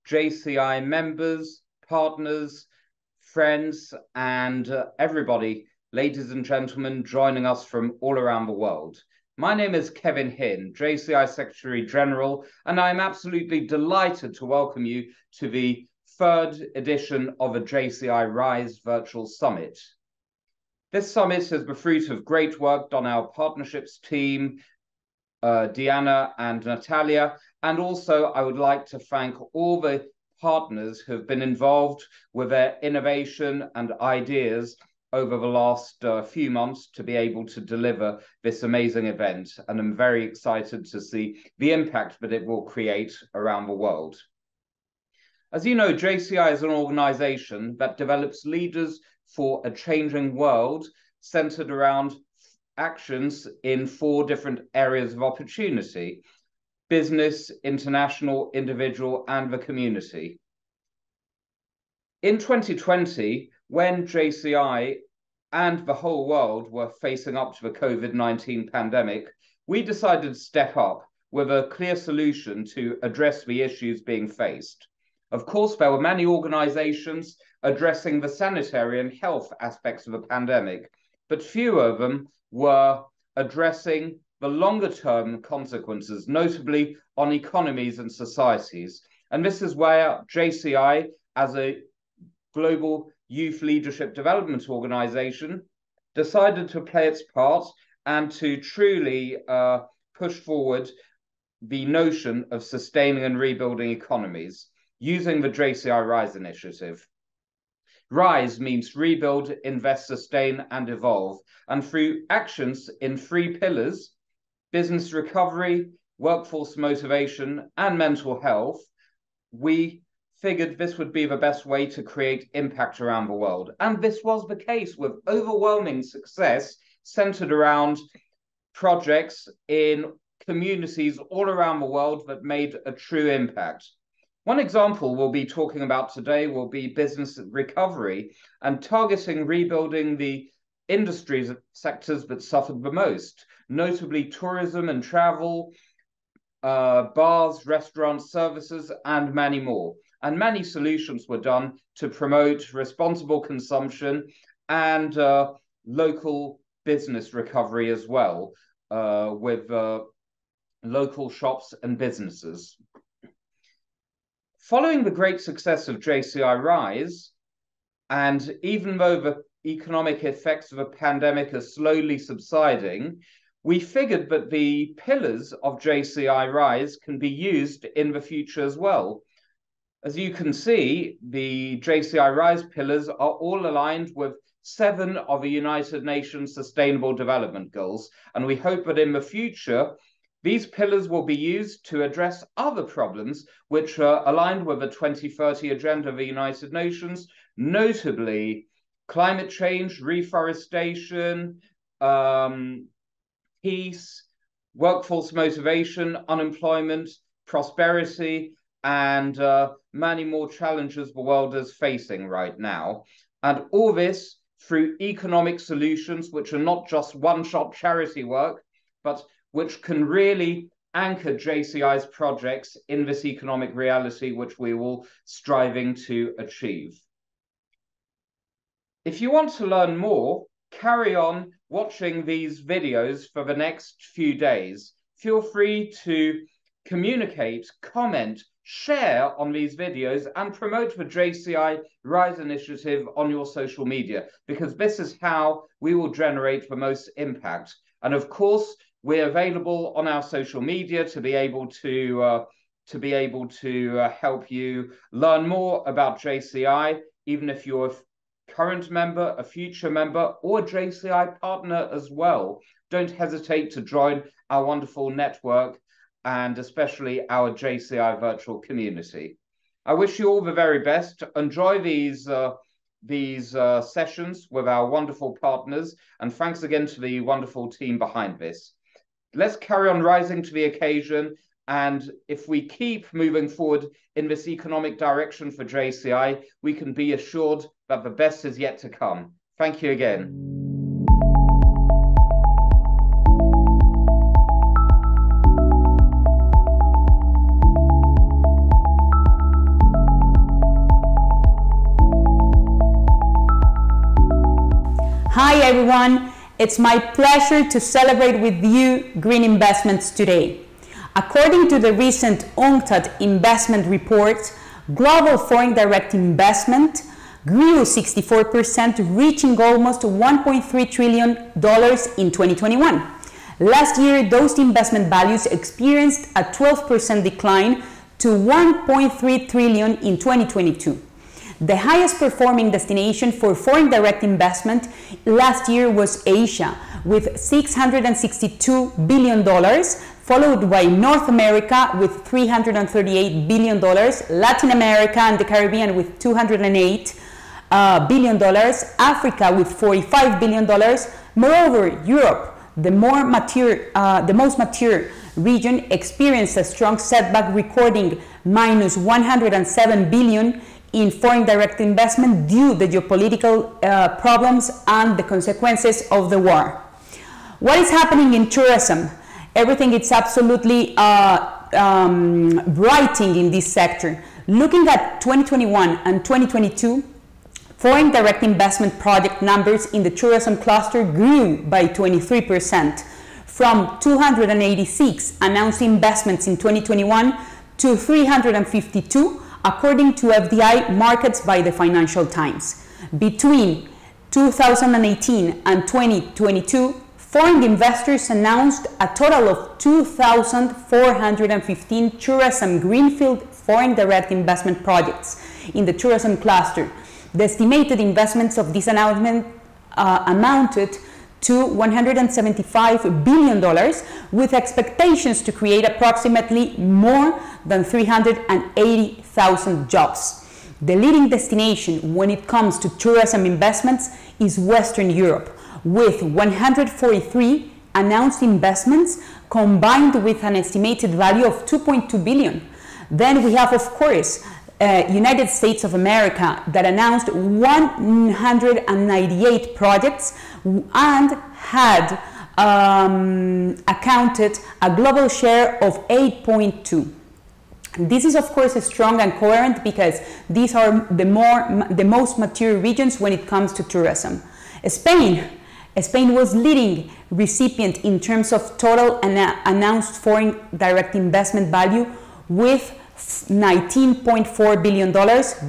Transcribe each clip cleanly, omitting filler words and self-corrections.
JCI members, partners, friends, and everybody, ladies and gentlemen, joining us from all around the world. My name is Kevin Hinn, JCI Secretary General, and I'm absolutely delighted to welcome you to the third edition of a JCI RISE Virtual Summit. This summit is the fruit of great work done our partnerships team, Deanna and Natalia, and also I would like to thank all the partners who have been involved with their innovation and ideas over the last few months to be able to deliver this amazing event. And I'm very excited to see the impact that it will create around the world. As you know, JCI is an organization that develops leaders for a changing world centered around actions in 4 different areas of opportunity: business, international, individual, and the community. In 2020, when JCI and the whole world were facing up to the COVID-19 pandemic, we decided to step up with a clear solution to address the issues being faced. Of course, there were many organizations addressing the sanitary and health aspects of the pandemic, but few of them were addressing the longer-term consequences, notably on economies and societies. And this is where JCI, as a global youth leadership development organization, decided to play its part and to truly push forward the notion of sustaining and rebuilding economies using the JCI RISE Initiative. RISE means rebuild, invest, sustain, and evolve. And through actions in 3 pillars, business recovery, workforce motivation, and mental health, we figured this would be the best way to create impact around the world. And this was the case, with overwhelming success centered around projects in communities all around the world that made a true impact. One example we'll be talking about today will be business recovery and targeting rebuilding the industries sectors that suffered the most, notably tourism and travel, bars, restaurants, services, and many more. And many solutions were done to promote responsible consumption and local business recovery as well, with local shops and businesses. Following the great success of JCI RISE, and even though the economic effects of a pandemic are slowly subsiding, we figured that the pillars of JCI RISE can be used in the future as well. As you can see, the JCI RISE pillars are all aligned with 7 of the United Nations Sustainable Development Goals, and we hope that in the future, these pillars will be used to address other problems which are aligned with the 2030 Agenda of the United Nations, notably climate change, reforestation, peace, workforce motivation, unemployment, prosperity, and many more challenges the world is facing right now. And all this through economic solutions, which are not just one-shot charity work, but which can really anchor JCI's projects in this economic reality, which we're all striving to achieve. If you want to learn more, carry on watching these videos for the next few days. Feel free to communicate, comment, share on these videos, and promote the JCI RISE Initiative on your social media, because this is how we will generate the most impact. And of course, we're available on our social media to be able to help you learn more about JCI, even if you're a current member, a future member, or a JCI partner as well. Don't hesitate to join our wonderful network, and especially our JCI virtual community. I wish you all the very best. Enjoy these sessions with our wonderful partners, and thanks again to the wonderful team behind this. Let's carry on rising to the occasion, and if we keep moving forward in this economic direction for JCI, we can be assured that the best is yet to come. Thank you again. Hi everyone, it's my pleasure to celebrate with you green investments today. According to the recent UNWTO investment report, global foreign direct investment grew 64%, reaching almost $1.3 trillion in 2021. Last year, those investment values experienced a 12% decline to $1.3 trillion in 2022. The highest performing destination for foreign direct investment last year was Asia, with $662 billion, followed by North America with $338 billion, Latin America and the Caribbean with $208 billion, Africa with $45 billion. Moreover, Europe, the most mature region, experienced a strong setback, recording minus $107 billion in foreign direct investment due to the geopolitical problems and the consequences of the war. What is happening in tourism? Everything is absolutely brighting in this sector. Looking at 2021 and 2022, foreign direct investment project numbers in the tourism cluster grew by 23%, from 286 announced investments in 2021 to 352, according to FDI Markets by the Financial Times. Between 2018 and 2022, foreign investors announced a total of 2,415 tourism greenfield foreign direct investment projects in the tourism cluster. The estimated investments of this announcement amounted to $175 billion, with expectations to create approximately more than 380,000 jobs. The leading destination when it comes to tourism investments is Western Europe, with 143 announced investments combined with an estimated value of $2.2 billion. Then we have, of course, United States of America, that announced 198 projects and had accounted a global share of 8.2. This is of course strong and coherent because these are the most mature regions when it comes to tourism. Spain was leading recipient in terms of total announced foreign direct investment value with $19.4 billion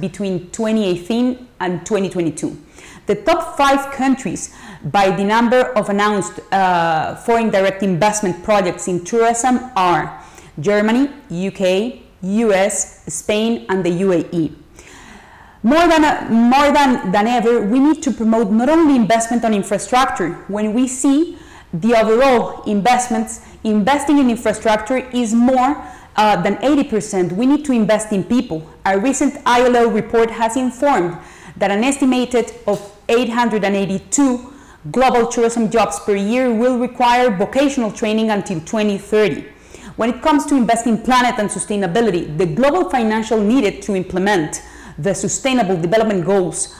between 2018 and 2022. The top 5 countries by the number of announced foreign direct investment projects in tourism are Germany, UK, US, Spain, and the UAE. More than ever, we need to promote not only investment on infrastructure. When we see the overall investments, investing in infrastructure is more than 80%. We need to invest in people. A recent ILO report has informed that an estimated of 882 global tourism jobs per year will require vocational training until 2030. When it comes to investing in planet and sustainability, the global financial needed to implement the Sustainable Development Goals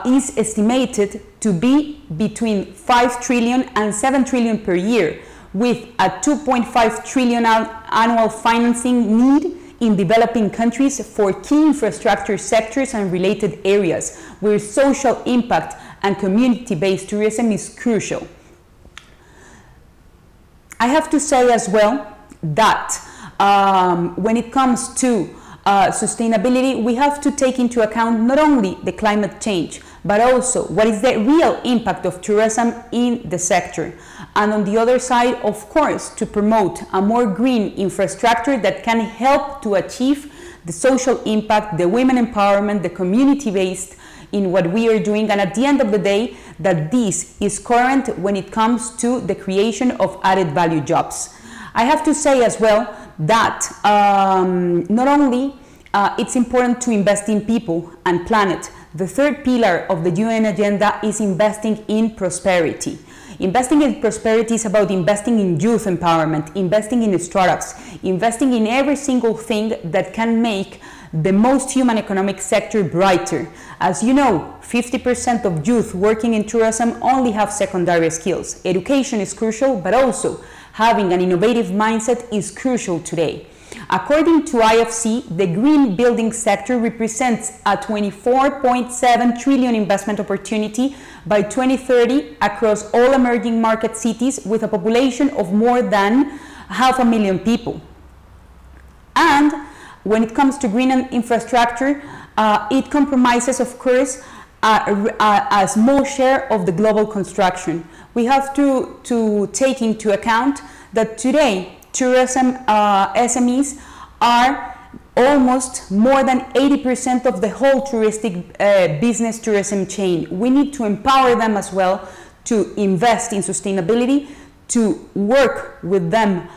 is estimated to be between 5 trillion and 7 trillion per year, with a 2.5 trillion annual financing need in developing countries for key infrastructure sectors and related areas where social impact and community-based tourism is crucial. I have to say as well that when it comes to sustainability, we have to take into account not only the climate change, but also what is the real impact of tourism in the sector. And on the other side, of course, to promote a more green infrastructure that can help to achieve the social impact, the women empowerment, the community-based in what we are doing, and at the end of the day, that this is current when it comes to the creation of added value jobs. I have to say as well that not only it's important to invest in people and planet, the third pillar of the UN agenda is investing in prosperity. Investing in prosperity is about investing in youth empowerment, investing in startups, investing in every single thing that can make the most human economic sector brighter. As you know, 50% of youth working in tourism only have secondary skills. Education is crucial, but also having an innovative mindset is crucial today. According to IFC, the green building sector represents a 24.7 trillion investment opportunity by 2030 across all emerging market cities with a population of more than 500,000 people. And when it comes to green infrastructure, it compromises, of course, a small share of the global construction. We have to take into account that today tourism SMEs are almost more than 80% of the whole touristic business tourism chain. We need to empower them as well to invest in sustainability, to work with them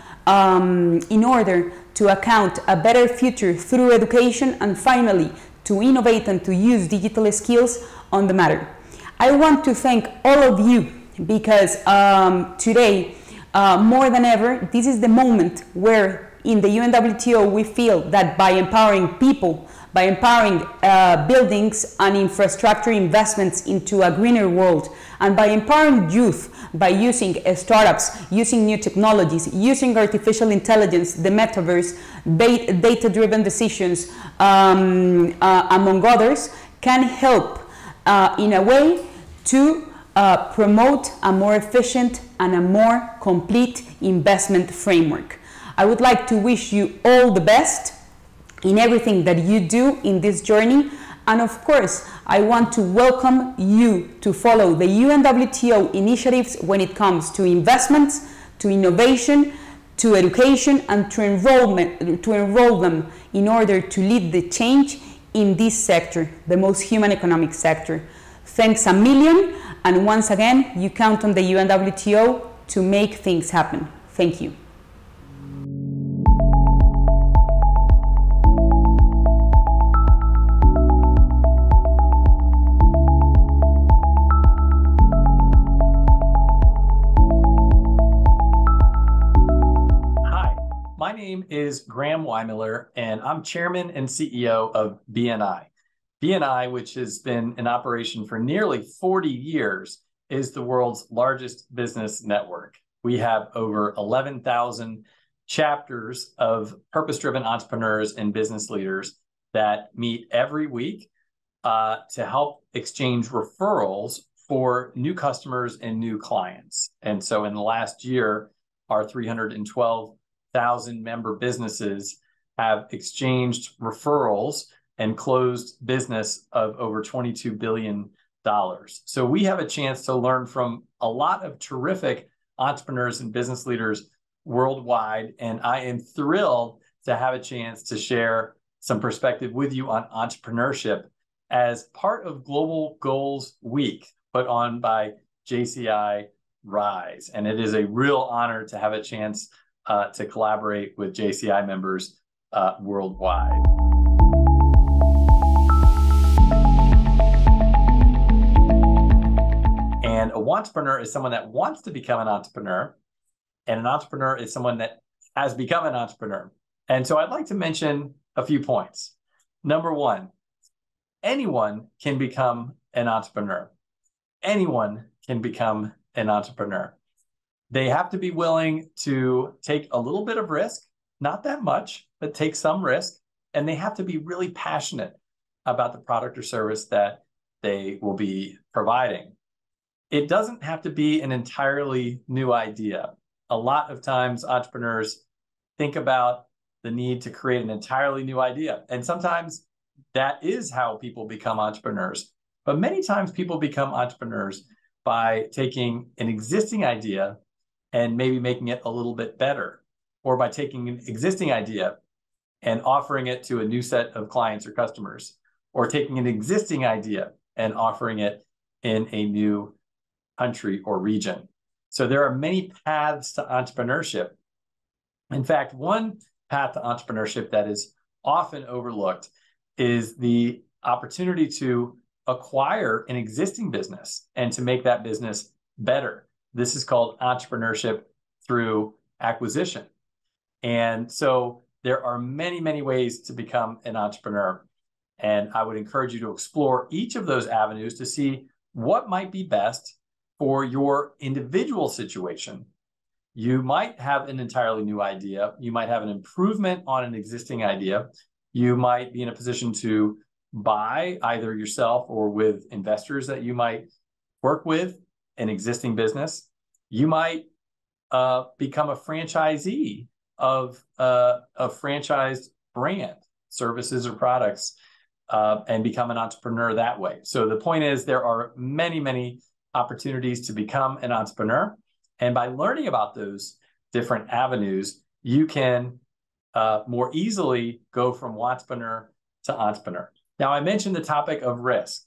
in order to account a better future through education, and finally to innovate and to use digital skills on the matter. I want to thank all of you because today, more than ever, this is the moment where in the UNWTO we feel that by empowering people, by empowering buildings and infrastructure investments into a greener world, and by empowering youth by using startups, using new technologies, using artificial intelligence, the metaverse, data-driven decisions, among others, can help in a way to promote a more efficient and a more complete investment framework. I would like to wish you all the best in everything that you do in this journey. And of course, I want to welcome you to follow the UNWTO initiatives when it comes to investments, to innovation, to education, and to enroll them in order to lead the change in this sector, the most human economic sector. Thanks a million, and once again, you count on the UNWTO to make things happen. Thank you. My name is Graham Weihmiller, and I'm chairman and CEO of BNI. BNI, which has been in operation for nearly 40 years, is the world's largest business network. We have over 11,000 chapters of purpose-driven entrepreneurs and business leaders that meet every week to help exchange referrals for new customers and new clients. And so in the last year, our 312,000 member businesses have exchanged referrals and closed business of over $22 billion. So we have a chance to learn from a lot of terrific entrepreneurs and business leaders worldwide. And I am thrilled to have a chance to share some perspective with you on entrepreneurship as part of Global Goals Week, put on by JCI RISE. And it is a real honor to have a chance to collaborate with JCI members worldwide. And a entrepreneur is someone that wants to become an entrepreneur, and an entrepreneur is someone that has become an entrepreneur. And so I'd like to mention a few points. Number one, anyone can become an entrepreneur. Anyone can become an entrepreneur. They have to be willing to take a little bit of risk, not that much, but take some risk. And they have to be really passionate about the product or service that they will be providing. It doesn't have to be an entirely new idea. A lot of times entrepreneurs think about the need to create an entirely new idea. And sometimes that is how people become entrepreneurs. But many times people become entrepreneurs by taking an existing idea and maybe making it a little bit better, or by taking an existing idea and offering it to a new set of clients or customers, or taking an existing idea and offering it in a new country or region. So there are many paths to entrepreneurship. In fact, one path to entrepreneurship that is often overlooked is the opportunity to acquire an existing business and to make that business better. This is called entrepreneurship through acquisition. And so there are many, many ways to become an entrepreneur. And I would encourage you to explore each of those avenues to see what might be best for your individual situation You might have an entirely new idea. You might have an improvement on an existing idea. You might be in a position to buy either yourself or with investors that you might work with an existing business. You might become a franchisee of a franchised brand, services or products, and become an entrepreneur that way. So the point is, there are many, many opportunities to become an entrepreneur. And by learning about those different avenues, you can more easily go from wantrepreneur to entrepreneur. Now, I mentioned the topic of risk.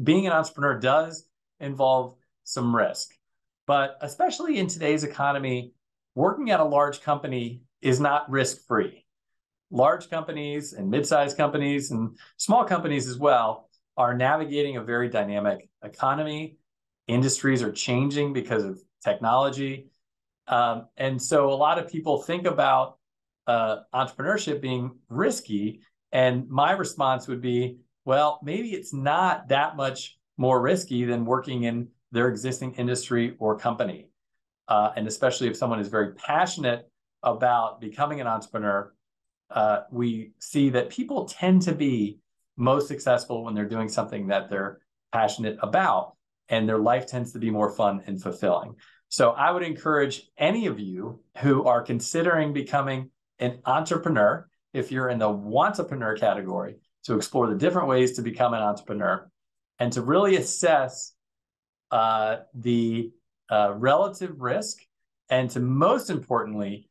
Being an entrepreneur does involve some risk, but especially in today's economy, working at a large company is not risk-free. Large companies and mid-sized companies and small companies as well are navigating a very dynamic economy. Industries are changing because of technology. And so a lot of people think about entrepreneurship being risky. And my response would be, well, maybe it's not that much more risky than working in their existing industry or company. And especially if someone is very passionate about becoming an entrepreneur, we see that people tend to be most successful when they're doing something that they're passionate about, and their life tends to be more fun and fulfilling. So I would encourage any of you who are considering becoming an entrepreneur, if you're in the wantrepreneur category, to explore the different ways to become an entrepreneur and to really assess the relative risk, and to most importantly,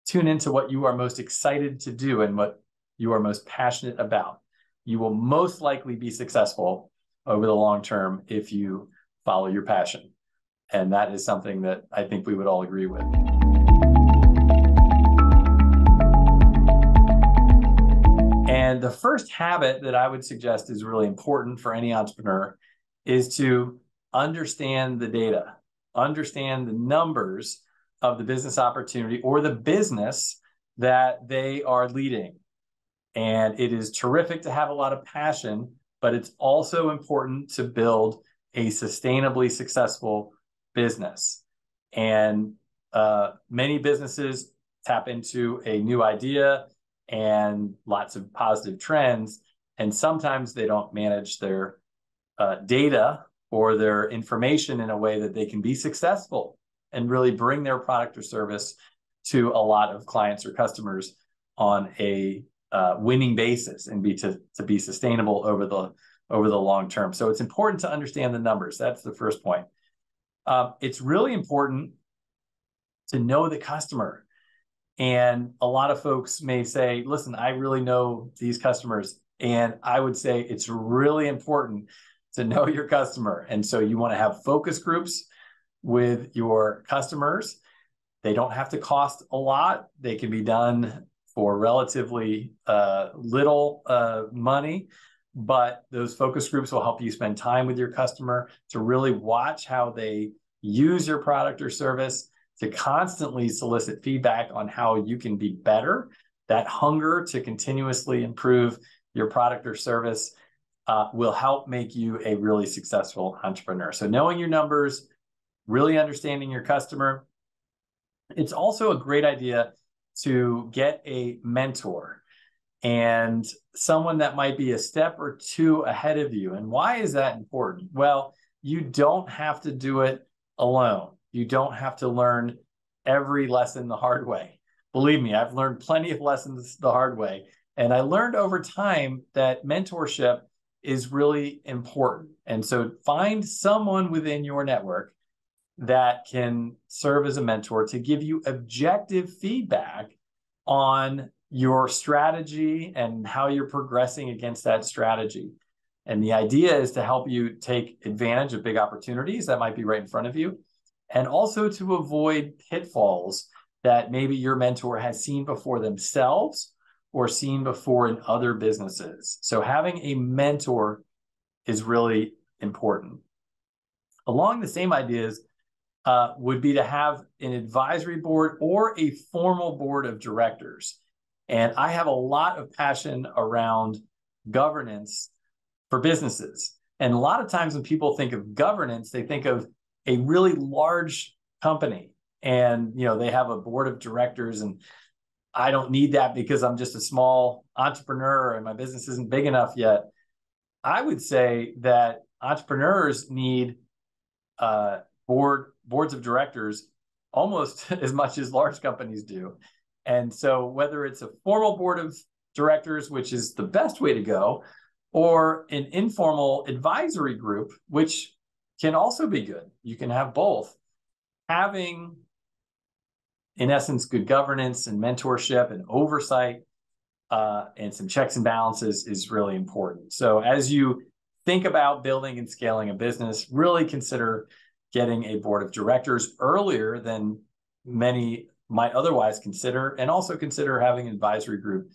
tune into what you are most excited to do and what you are most passionate about. You will most likely be successful over the long term if you follow your passion. And that is something that I think we would all agree with. And the first habit that I would suggest is really important for any entrepreneur is to understand the data, understand the numbers of the business opportunity or the business that they are leading. And it is terrific to have a lot of passion, but it's also important to build a sustainably successful business. And many businesses tap into a new idea and lots of positive trends, and sometimes they don't manage their data or their information in a way that they can be successful and really bring their product or service to a lot of clients or customers on a winning basis and to be sustainable over the long term. So it's important to understand the numbers. That's the first point. It's really important to know the customer. And a lot of folks may say, listen, I really know these customers. And I would say it's really important to know your customer. And so you want to have focus groups with your customers. They don't have to cost a lot. They can be done for relatively little money, but those focus groups will help you spend time with your customer to really watch how they use your product or service, to constantly solicit feedback on how you can be better. That hunger to continuously improve your product or service will help make you a really successful entrepreneur. So knowing your numbers, really understanding your customer. It's also a great idea to get a mentor and someone that might be a step or two ahead of you. And why is that important? Well, you don't have to do it alone. You don't have to learn every lesson the hard way. Believe me, I've learned plenty of lessons the hard way. And I learned over time that mentorship is really important. And so find someone within your network that can serve as a mentor to give you objective feedback on your strategy and how you're progressing against that strategy. And the idea is to help you take advantage of big opportunities that might be right in front of you, and also to avoid pitfalls that maybe your mentor has seen before themselves or seen before in other businesses. So having a mentor is really important. Along the same ideas would be to have an advisory board or a formal board of directors. And I have a lot of passion around governance for businesses. And a lot of times when people think of governance, they think of a really large company and they have a board of directors, and I don't need that because I'm just a small entrepreneur and my business isn't big enough yet. I would say that entrepreneurs need boards of directors almost as much as large companies do. And so whether it's a formal board of directors, which is the best way to go, or an informal advisory group, which can also be good. You can have both. Having, in essence, good governance and mentorship and oversight and some checks and balances is really important. So as you think about building and scaling a business, really consider getting a board of directors earlier than many might otherwise consider, and also consider having an advisory group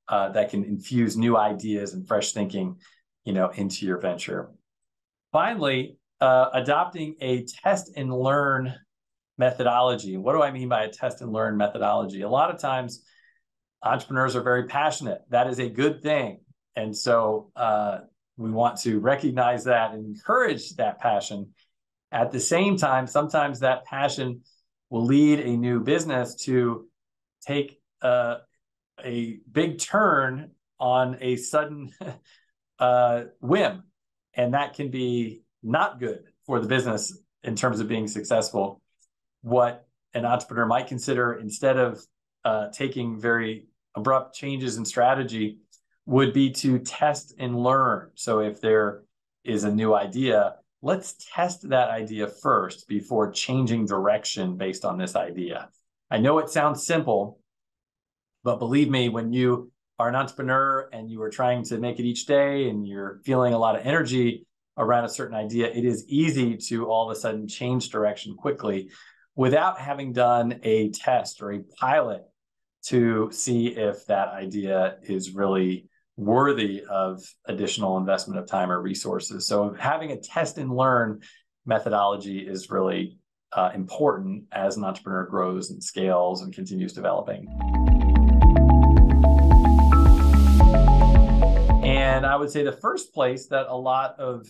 that can infuse new ideas and fresh thinking, into your venture. Finally, adopting a test and learn methodology. What do I mean by a test and learn methodology? A lot of times, entrepreneurs are very passionate. That is a good thing. And so we want to recognize that and encourage that passion. At the same time, sometimes that passion will lead a new business to take a big turn on a sudden whim. And that can be not good for the business in terms of being successful. What an entrepreneur might consider, instead of taking very abrupt changes in strategy, would be to test and learn. So if there is a new idea, let's test that idea first before changing direction based on this idea. I know it sounds simple, but believe me, when you are an entrepreneur and you are trying to make it each day and you're feeling a lot of energy around a certain idea, it is easy to all of a sudden change direction quickly without having done a test or a pilot to see if that idea is really worthy of additional investment of time or resources. So having a test and learn methodology is really important as an entrepreneur grows and scales and continues developing. And I would say the first place that a lot of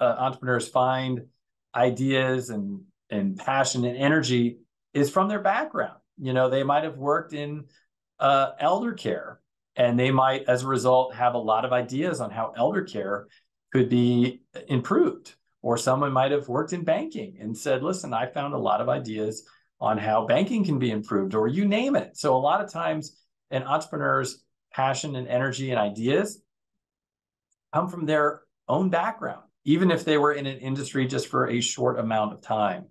entrepreneurs find ideas and passion and energy is from their background. They might have worked in elder care, and they might, as a result, have a lot of ideas on how elder care could be improved. Or someone might have worked in banking and said, listen, I found a lot of ideas on how banking can be improved, or you name it. So a lot of times an entrepreneur's passion and energy and ideas come from their own background, even if they were in an industry just for a short amount of time.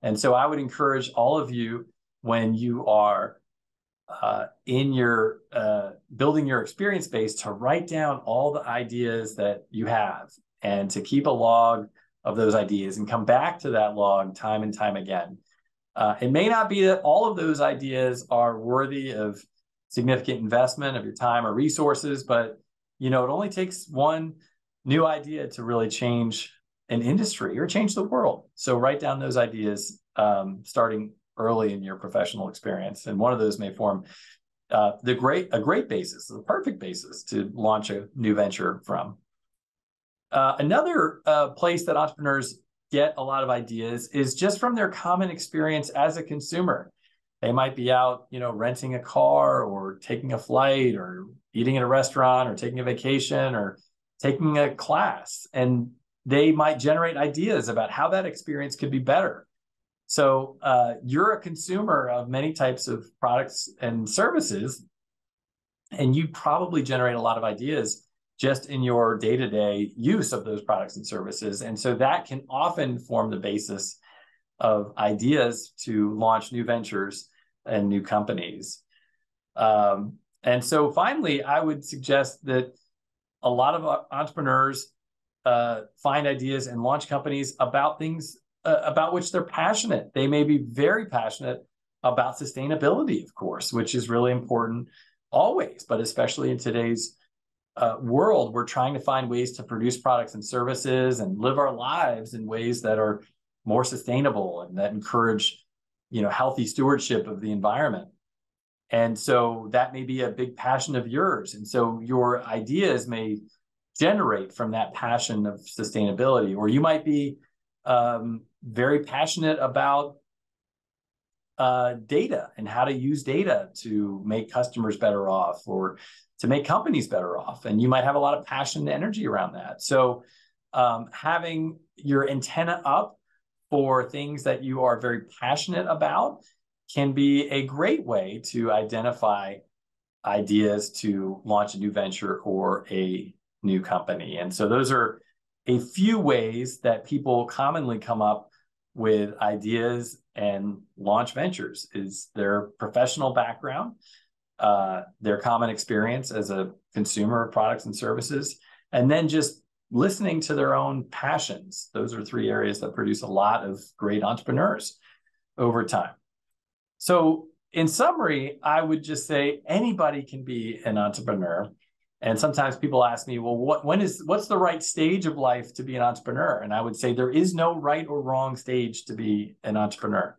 And so I would encourage all of you, when you are in your building your experience base, to write down all the ideas that you have and to keep a log of those ideas and come back to that log time and time again. It may not be that all of those ideas are worthy of significant investment of your time or resources, but it only takes one new idea to really change an industry or change the world. So write down those ideas starting early in your professional experience. And one of those may form a great basis, the perfect basis to launch a new venture from. Another place that entrepreneurs get a lot of ideas is just from their common experience as a consumer. They might be out, renting a car or taking a flight or eating at a restaurant or taking a vacation or taking a class, and they might generate ideas about how that experience could be better. So you're a consumer of many types of products and services, and you probably generate a lot of ideas just in your day-to-day use of those products and services. And so that can often form the basis of ideas to launch new ventures and new companies. And so finally, I would suggest that a lot of entrepreneurs find ideas and launch companies about things about which they're passionate. They may be very passionate about sustainability, of course, which is really important always, but especially in today's world, we're trying to find ways to produce products and services and live our lives in ways that are more sustainable and that encourage, healthy stewardship of the environment. And so that may be a big passion of yours. And so your ideas may generate from that passion of sustainability, or you might be very passionate about data and how to use data to make customers better off or to make companies better off. And you might have a lot of passion and energy around that. So having your antenna up for things that you are very passionate about can be a great way to identify ideas to launch a new venture or a new company. And so those are a few ways that people commonly come up with ideas and launch ventures: is their professional background, their common experience as a consumer of products and services, and then just listening to their own passions. Those are three areas that produce a lot of great entrepreneurs over time. So in summary, I would just say anybody can be an entrepreneur. And sometimes people ask me, well, what's the right stage of life to be an entrepreneur? And I would say there is no right or wrong stage to be an entrepreneur.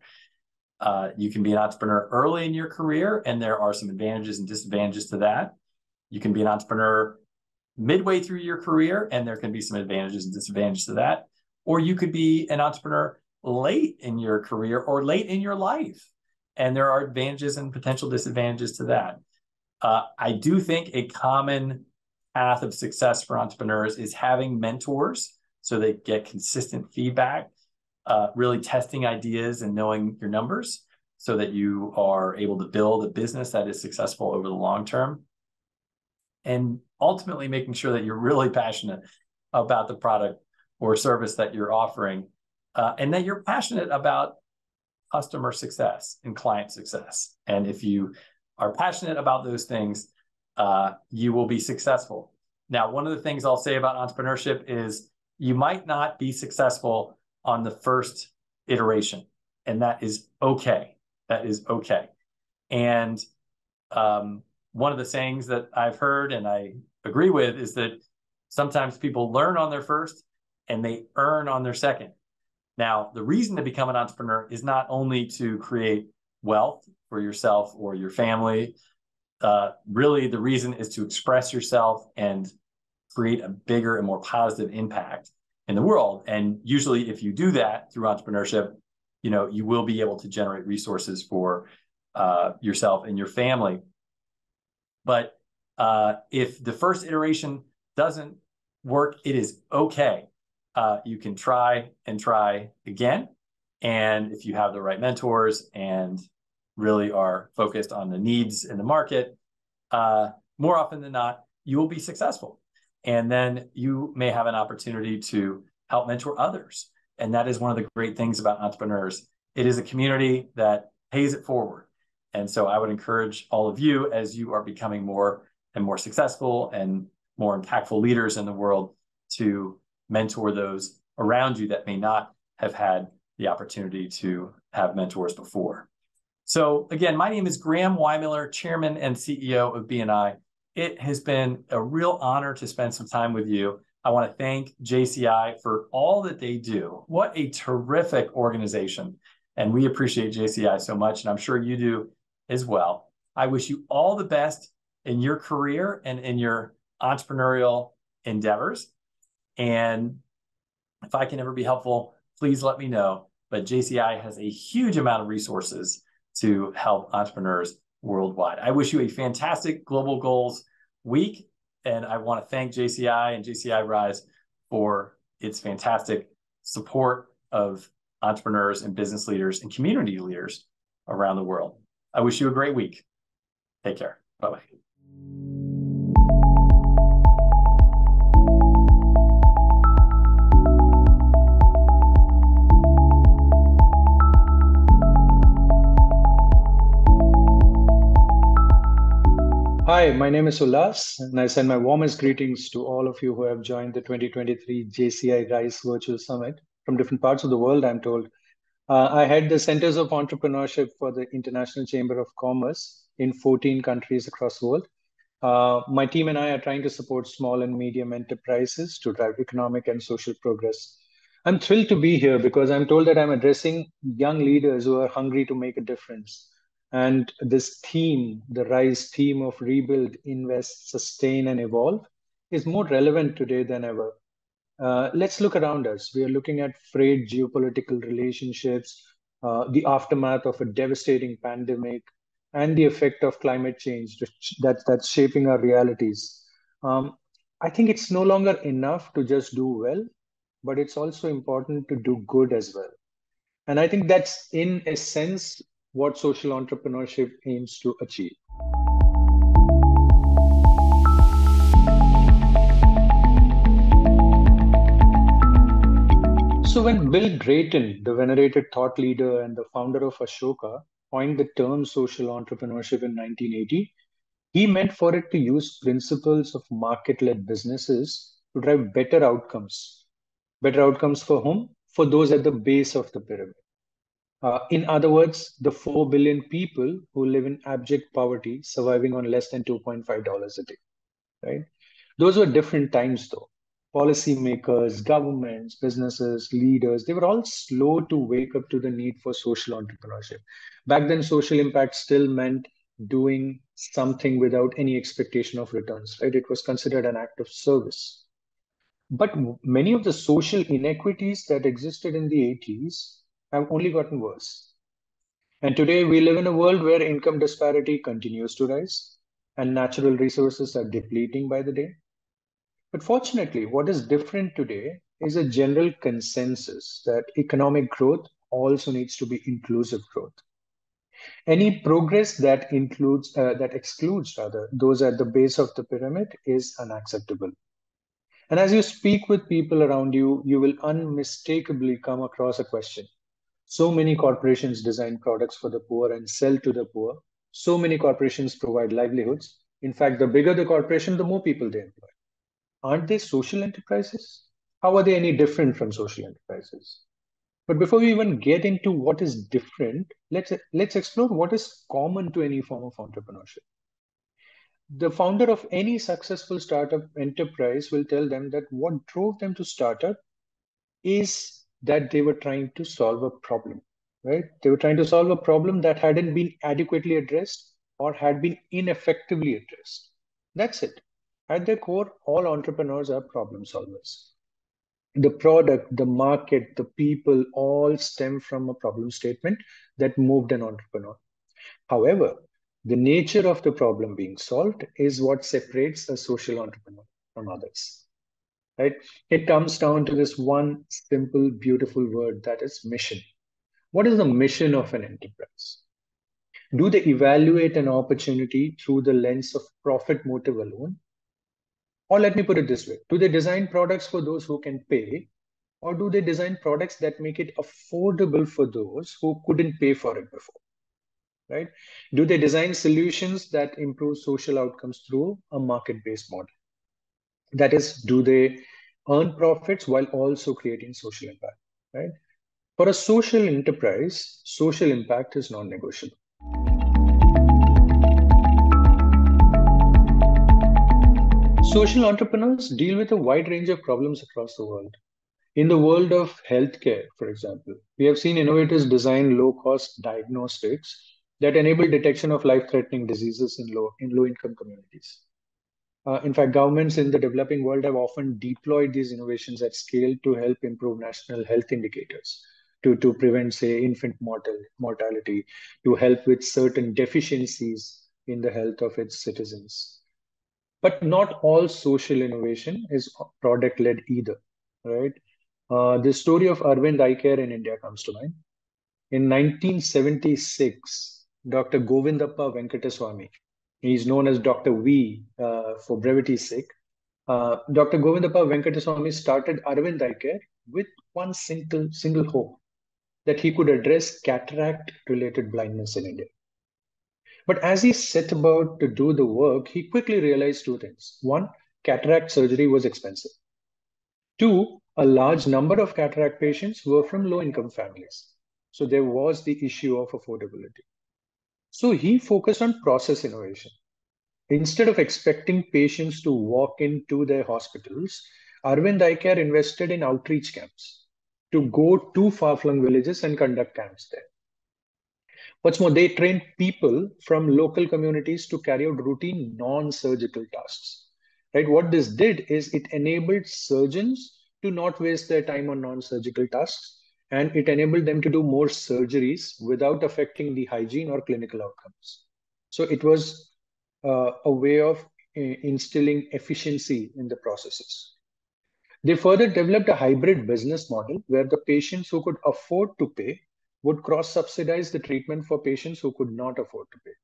You can be an entrepreneur early in your career, and there are some advantages and disadvantages to that. You can be an entrepreneur midway through your career, and there can be some advantages and disadvantages to that. Or you could be an entrepreneur late in your career or late in your life, and there are advantages and potential disadvantages to that. I do think a common path of success for entrepreneurs is having mentors so they get consistent feedback, really testing ideas and knowing your numbers so that you are able to build a business that is successful over the long term. And ultimately making sure that you're really passionate about the product or service that you're offering, and that you're passionate about customer success and client success. And if you are passionate about those things, you will be successful. Now, one of the things I'll say about entrepreneurship is you might not be successful on the first iteration, and that is okay. That is okay. And one of the sayings that I've heard and I agree with is that sometimes people learn on their first and they earn on their second. Now, the reason to become an entrepreneur is not only to create wealth for yourself or your family. Really, the reason is to express yourself and create a bigger and more positive impact in the world. And usually, if you do that through entrepreneurship, you will be able to generate resources for yourself and your family. But if the first iteration doesn't work, it is okay. You can try and try again. And if you have the right mentors and really are focused on the needs in the market, more often than not, you will be successful. And then you may have an opportunity to help mentor others. And that is one of the great things about entrepreneurs. It is a community that pays it forward. And so I would encourage all of you, as you are becoming more and more successful and more impactful leaders in the world, to mentor those around you that may not have had the opportunity to have mentors before. So again, my name is Graham Weihmiller, Chairman and CEO of BNI. It has been a real honor to spend some time with you. I want to thank JCI for all that they do. What a terrific organization. And we appreciate JCI so much, and I'm sure you do as well. I wish you all the best in your career and in your entrepreneurial endeavors. And if I can ever be helpful, please let me know. But JCI has a huge amount of resources to help entrepreneurs worldwide. I wish you a fantastic Global Goals week. And I want to thank JCI and JCI RISE for its fantastic support of entrepreneurs and business leaders and community leaders around the world. I wish you a great week. Take care. Bye-bye. Hi, my name is Ullas, and I send my warmest greetings to all of you who have joined the 2023 JCI RISE Virtual Summit from different parts of the world, I'm told. I head the Centers of Entrepreneurship for the International Chamber of Commerce in 14 countries across the world. My team and I are trying to support small and medium enterprises to drive economic and social progress. I'm thrilled to be here because I'm told that I'm addressing young leaders who are hungry to make a difference. And this theme, the RISE theme of rebuild, invest, sustain, and evolve, is more relevant today than ever. Let's look around us. We are looking at frayed geopolitical relationships, the aftermath of a devastating pandemic, and the effect of climate change that's shaping our realities. I think it's no longer enough to just do well, but it's also important to do good as well. And I think that's, in a sense, what social entrepreneurship aims to achieve. So when Bill Drayton, the venerated thought leader and the founder of Ashoka, coined the term social entrepreneurship in 1980, he meant for it to use principles of market-led businesses to drive better outcomes. Better outcomes for whom? For those at the base of the pyramid. In other words, the 4 billion people who live in abject poverty, surviving on less than $2.5 a day, right? Those were different times, though. Policymakers, governments, businesses, leaders, they were all slow to wake up to the need for social entrepreneurship. Back then, social impact still meant doing something without any expectation of returns, right? It was considered an act of service. But many of the social inequities that existed in the 80s have only gotten worse. And today we live in a world where income disparity continues to rise and natural resources are depleting by the day. But fortunately, what is different today is a general consensus that economic growth also needs to be inclusive growth. Any progress that excludes those at the base of the pyramid is unacceptable. And as you speak with people around you, you will unmistakably come across a question. So many corporations design products for the poor and sell to the poor. So many corporations provide livelihoods. In fact, the bigger the corporation, the more people they employ. Aren't they social enterprises? How are they any different from social enterprises? But before we even get into what is different, let's explore what is common to any form of entrepreneurship. The founder of any successful startup enterprise will tell them that what drove them to start up is that they were trying to solve a problem, right? They were trying to solve a problem that hadn't been adequately addressed or had been ineffectively addressed. That's it. At their core, all entrepreneurs are problem solvers. The product, the market, the people all stem from a problem statement that moved an entrepreneur. However, the nature of the problem being solved is what separates a social entrepreneur from others, right? It comes down to this one simple, beautiful word, that is mission. What is the mission of an enterprise? Do they evaluate an opportunity through the lens of profit motive alone? Or let me put it this way, do they design products for those who can pay? Or do they design products that make it affordable for those who couldn't pay for it before? Right? Do they design solutions that improve social outcomes through a market-based model? That is, do they earn profits while also creating social impact? Right? For a social enterprise, social impact is non-negotiable. Social entrepreneurs deal with a wide range of problems across the world. In the world of healthcare, for example, we have seen innovators design low-cost diagnostics that enable detection of life-threatening diseases in low-income communities. In fact, governments in the developing world have often deployed these innovations at scale to help improve national health indicators, to prevent, say, infant mortality, to help with certain deficiencies in the health of its citizens. But not all social innovation is product-led either, right? The story of Arvind Eye Care in India comes to mind. In 1976, Dr. Govindappa Venkataswamy, he's known as Dr. V for brevity's sake, Dr. Govindappa Venkataswamy started Arvind Eye Care with one single hope, that he could address cataract-related blindness in India. But as he set about to do the work, he quickly realized two things. One, cataract surgery was expensive. Two, a large number of cataract patients were from low-income families. So there was the issue of affordability. So he focused on process innovation. Instead of expecting patients to walk into their hospitals, Arvind Eye Care invested in outreach camps to go to far-flung villages and conduct camps there. What's more, they trained people from local communities to carry out routine non-surgical tasks. Right? What this did is it enabled surgeons to not waste their time on non-surgical tasks and it enabled them to do more surgeries without affecting the hygiene or clinical outcomes. So it was a way of instilling efficiency in the processes. They further developed a hybrid business model where the patients who could afford to pay would cross-subsidize the treatment for patients who could not afford to pay.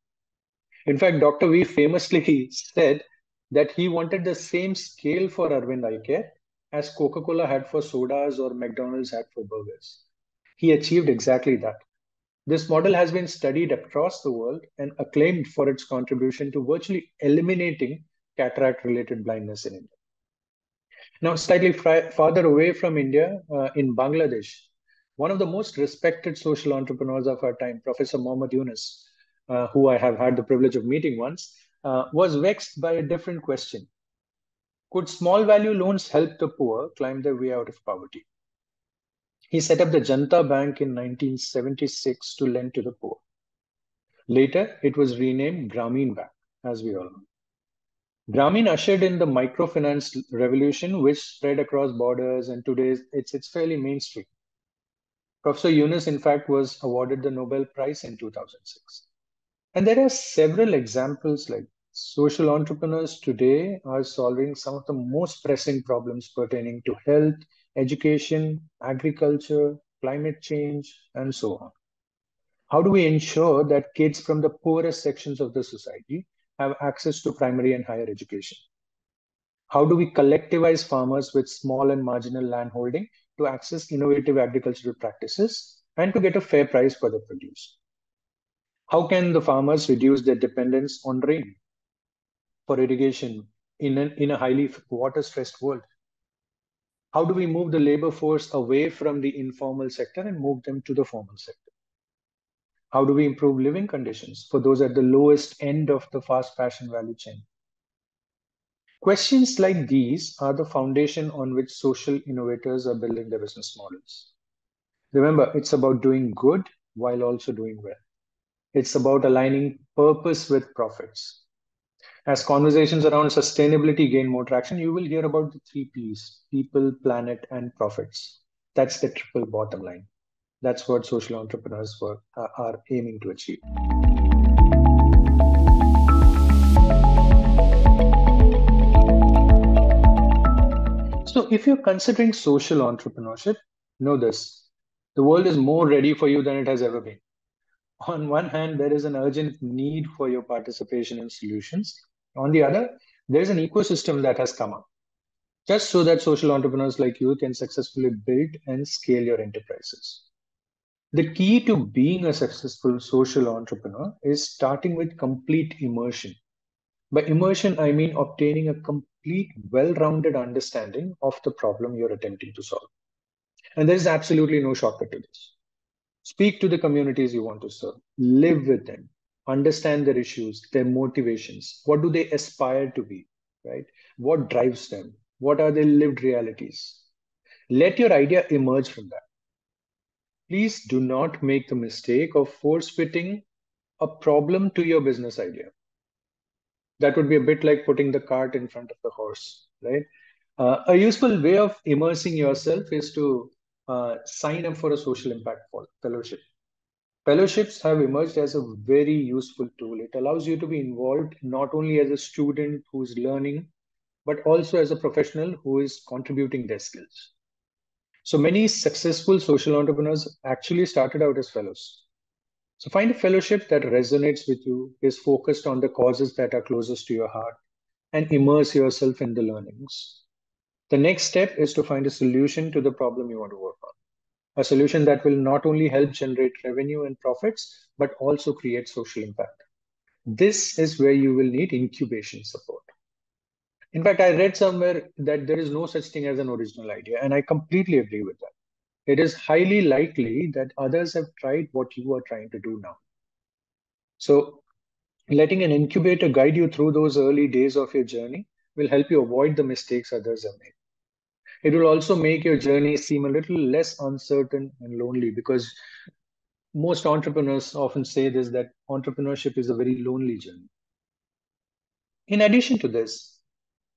In fact, Dr. V famously said that he wanted the same scale for Arvind Eye Care as Coca-Cola had for sodas or McDonald's had for burgers. He achieved exactly that. This model has been studied across the world and acclaimed for its contribution to virtually eliminating cataract-related blindness in India. Now, slightly farther away from India, in Bangladesh, one of the most respected social entrepreneurs of our time, Professor Mohammad Yunus, who I have had the privilege of meeting once, was vexed by a different question. Could small value loans help the poor climb their way out of poverty? He set up the Janta Bank in 1976 to lend to the poor. Later, it was renamed Grameen Bank, as we all know. Grameen ushered in the microfinance revolution, which spread across borders, and today it's fairly mainstream. Professor Yunus, in fact, was awarded the Nobel Prize in 2006. And there are several examples like social entrepreneurs today are solving some of the most pressing problems pertaining to health, education, agriculture, climate change, and so on. How do we ensure that kids from the poorest sections of the society have access to primary and higher education? How do we collectivize farmers with small and marginal land holding to access innovative agricultural practices and to get a fair price for their produce? How can the farmers reduce their dependence on rain for irrigation in a highly water-stressed world? How do we move the labor force away from the informal sector and move them to the formal sector? How do we improve living conditions for those at the lowest end of the fast fashion value chain? Questions like these are the foundation on which social innovators are building their business models. Remember, it's about doing good while also doing well. It's about aligning purpose with profits. As conversations around sustainability gain more traction, you will hear about the 3 Ps: people, planet, and profits. That's the triple bottom line. That's what social entrepreneurs are aiming to achieve. So if you're considering social entrepreneurship, know this: the world is more ready for you than it has ever been. On one hand, there is an urgent need for your participation in solutions. On the other, there is an ecosystem that has come up, just so that social entrepreneurs like you can successfully build and scale your enterprises. The key to being a successful social entrepreneur is starting with complete immersion. By immersion, I mean obtaining a complete, well-rounded understanding of the problem you're attempting to solve. And there is absolutely no shortcut to this. Speak to the communities you want to serve, live with them, understand their issues, their motivations. What do they aspire to be, right? What drives them? What are their lived realities? Let your idea emerge from that. Please do not make the mistake of force-fitting a problem to your business idea. That would be a bit like putting the cart in front of the horse, right? A useful way of immersing yourself is to sign up for a social impact fellowship. Fellowships have emerged as a very useful tool. It allows you to be involved not only as a student who's learning, but also as a professional who is contributing their skills. So many successful social entrepreneurs actually started out as fellows. So find a fellowship that resonates with you, is focused on the causes that are closest to your heart, and immerse yourself in the learnings. The next step is to find a solution to the problem you want to work on. A solution that will not only help generate revenue and profits, but also create social impact. This is where you will need incubation support. In fact, I read somewhere that there is no such thing as an original idea, and I completely agree with that. It is highly likely that others have tried what you are trying to do now. So letting an incubator guide you through those early days of your journey will help you avoid the mistakes others have made. It will also make your journey seem a little less uncertain and lonely, because most entrepreneurs often say this, that entrepreneurship is a very lonely journey. In addition to this,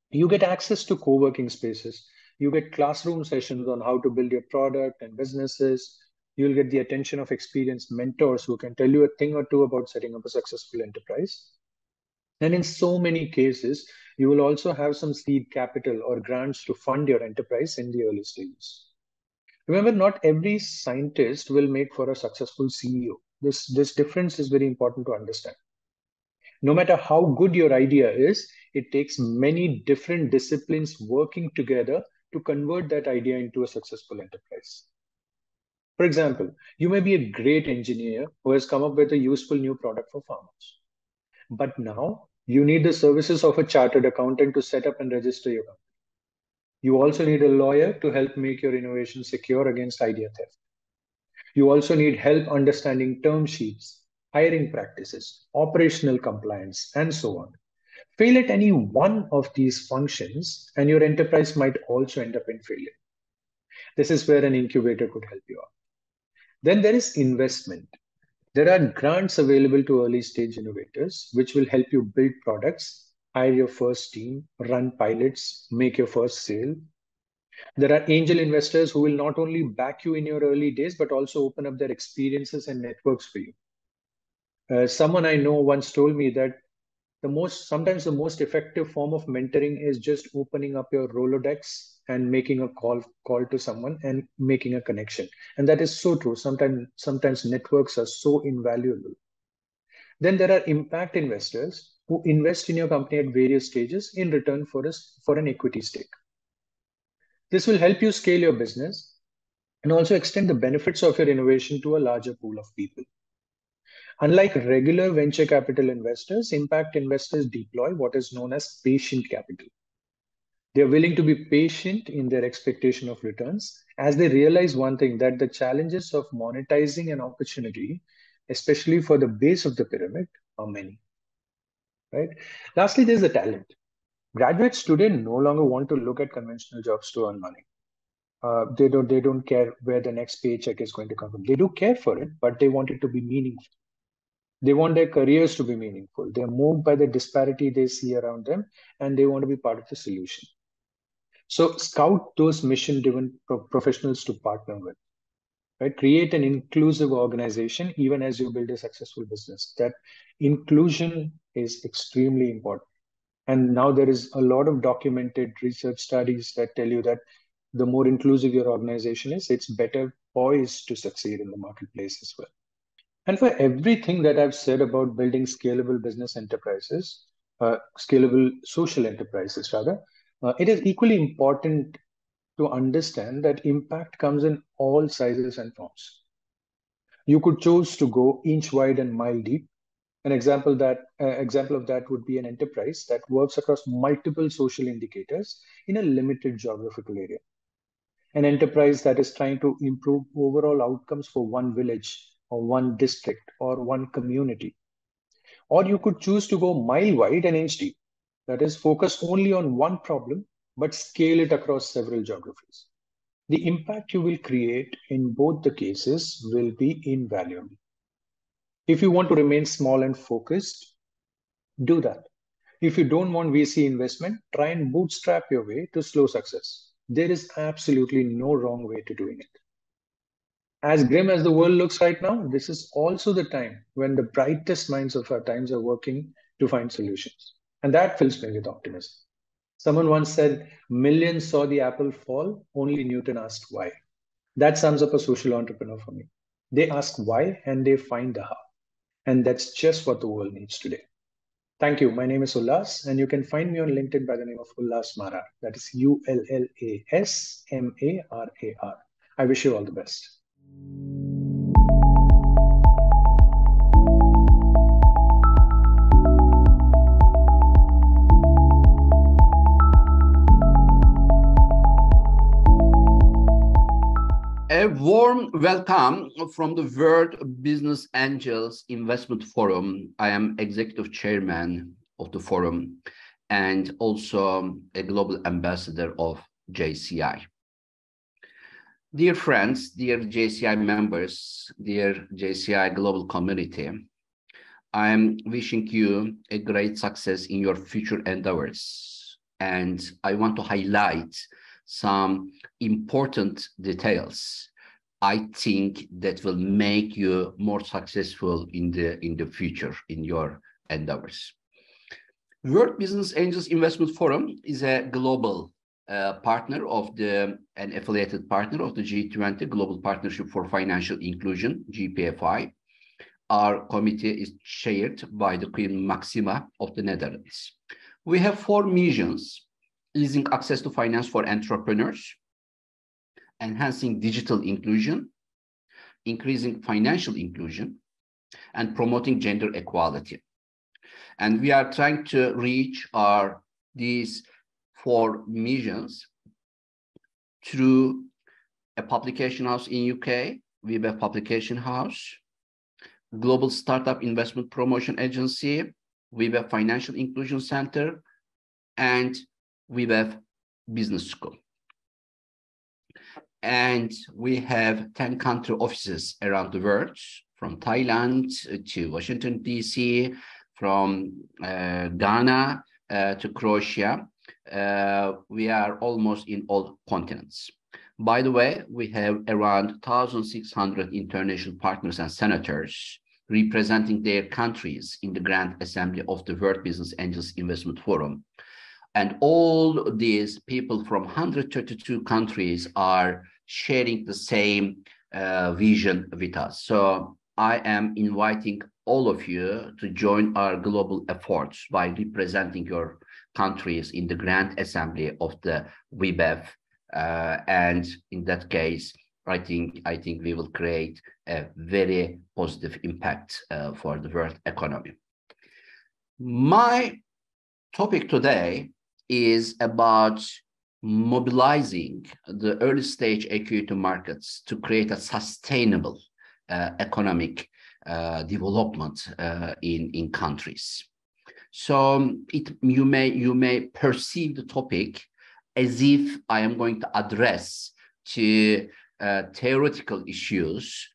you get access to co-working spaces You get classroom sessions on how to build your product and businesses. You'll get the attention of experienced mentors who can tell you a thing or two about setting up a successful enterprise. And in so many cases, you will also have some seed capital or grants to fund your enterprise in the early stages. Remember, not every scientist will make for a successful CEO. This difference is very important to understand. No matter how good your idea is, it takes many different disciplines working together to convert that idea into a successful enterprise. For example, you may be a great engineer who has come up with a useful new product for farmers. But now you need the services of a chartered accountant to set up and register your company. You also need a lawyer to help make your innovation secure against idea theft. You also need help understanding term sheets, hiring practices, operational compliance, and so on. Fail at any one of these functions, and your enterprise might also end up in failure. This is where an incubator could help you out. Then there is investment. There are grants available to early stage innovators, which will help you build products, hire your first team, run pilots, make your first sale. There are angel investors who will not only back you in your early days, but also open up their experiences and networks for you. Someone I know once told me that sometimes the most effective form of mentoring is just opening up your Rolodex and making a call to someone and making a connection. And that is so true. Sometimes networks are so invaluable. Then there are impact investors who invest in your company at various stages in return for an equity stake. This will help you scale your business and also extend the benefits of your innovation to a larger pool of people. Unlike regular venture capital investors, impact investors deploy what is known as patient capital. They are willing to be patient in their expectation of returns as they realize one thing, that the challenges of monetizing an opportunity, especially for the base of the pyramid, are many. Right? Lastly, there's the talent. Graduates today no longer want to look at conventional jobs to earn money. They don't care where the next paycheck is going to come from. They do care for it, but they want it to be meaningful. They want their careers to be meaningful. They're moved by the disparity they see around them, and they want to be part of the solution. So scout those mission-driven professionals to partner with. Right? Create an inclusive organization even as you build a successful business. That inclusion is extremely important. And now there is a lot of documented research studies that tell you that the more inclusive your organization is, it's better poised to succeed in the marketplace as well. And for everything that I've said about building scalable business enterprises, scalable social enterprises rather, it is equally important to understand that impact comes in all sizes and forms. You could choose to go inch wide and mile deep. An example of that would be an enterprise that works across multiple social indicators in a limited geographical area. An enterprise that is trying to improve overall outcomes for one village or one district or one community. Or you could choose to go mile wide and inch deep. That is, focus only on one problem, but scale it across several geographies. The impact you will create in both the cases will be invaluable. If you want to remain small and focused, do that. If you don't want VC investment, try and bootstrap your way to slow success. There is absolutely no wrong way to doing it. As grim as the world looks right now, this is also the time when the brightest minds of our times are working to find solutions. And that fills me with optimism. Someone once said, millions saw the apple fall, only Newton asked why. That sums up a social entrepreneur for me. They ask why and they find the how. And that's just what the world needs today. Thank you. My name is Ullas, and you can find me on LinkedIn by the name of Ullas Marar. That is ULLAS MARAR. I wish you all the best. A warm welcome from the World Business Angels Investment Forum. I am Executive Chairman of the forum and also a Global Ambassador of JCI. Dear friends, dear JCI members, dear JCI Global Community, I am wishing you a great success in your future endeavors. And I want to highlight some important details, I think that will make you more successful in the future in your endeavors. World Business Angels Investment Forum is a global partner of an affiliated partner of the G20 Global Partnership for Financial Inclusion, GPFI. Our committee is chaired by the Queen Maxima of the Netherlands. We have 4 missions: easing access to finance for entrepreneurs, enhancing digital inclusion, increasing financial inclusion, and promoting gender equality. And we are trying to reach these 4 missions through a publication house in UK, WBAF Publication House, Global Startup Investment Promotion Agency, WBAF Financial Inclusion Center, and WBAF Business School. And we have 10 country offices around the world, from Thailand to Washington, D.C., from Ghana to Croatia. We are almost in all continents. By the way, we have around 1,600 international partners and senators representing their countries in the Grand Assembly of the World Business Angels Investment Forum. And all these people from 132 countries are sharing the same vision with us. So I am inviting all of you to join our global efforts by representing your countries in the Grand Assembly of the WBAF. And in that case, I think we will create a very positive impact for the world economy. My topic today is about mobilizing the early stage equity markets to create a sustainable economic development in countries. So you may perceive the topic as if I am going to address to theoretical issues,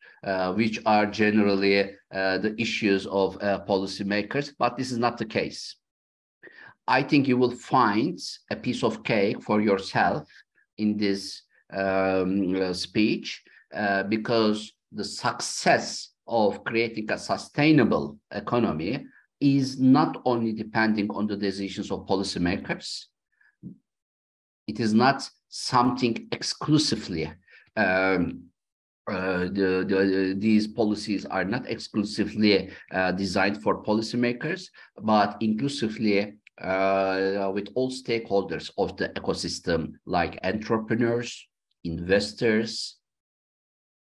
which are generally the issues of policymakers, but this is not the case. I think you will find a piece of cake for yourself in this speech, because the success of creating a sustainable economy is not only depending on the decisions of policymakers. It is not something exclusively, these policies are not exclusively designed for policymakers, but inclusively with all stakeholders of the ecosystem, like entrepreneurs, investors,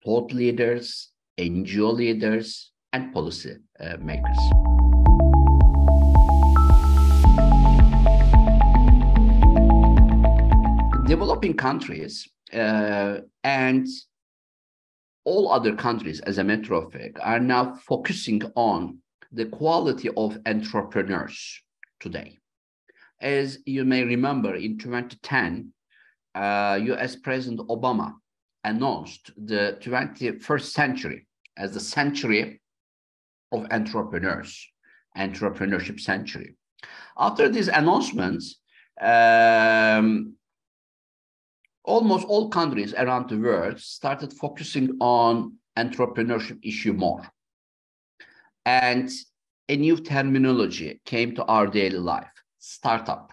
thought leaders, NGO leaders, and policy makers. Developing countries and all other countries, as a matter of fact, are now focusing on the quality of entrepreneurs today. As you may remember, in 2010, US President Obama announced the 21st century as the century of entrepreneurs, entrepreneurship century. After these announcements, almost all countries around the world started focusing on entrepreneurship issue more. And a new terminology came to our daily life: startup.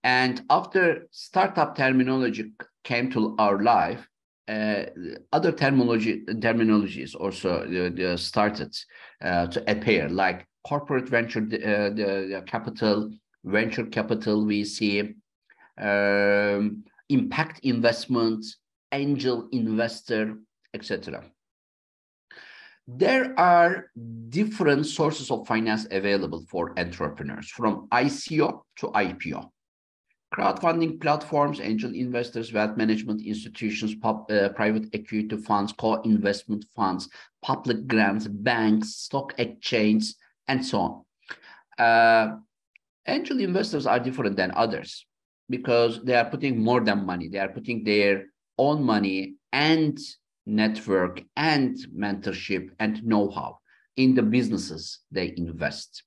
And after startup terminology came to our life, other terminologies also started to appear, like corporate venture capital, venture capital, VC, impact investment, angel investor, etc. There are different sources of finance available for entrepreneurs, from ICO to IPO. Crowdfunding platforms, angel investors, wealth management institutions, private equity funds, co-investment funds, public grants, banks, stock exchange, and so on. Angel investors are different than others because they are putting more than money. They are putting their own money and network and mentorship and know-how in the businesses they invest.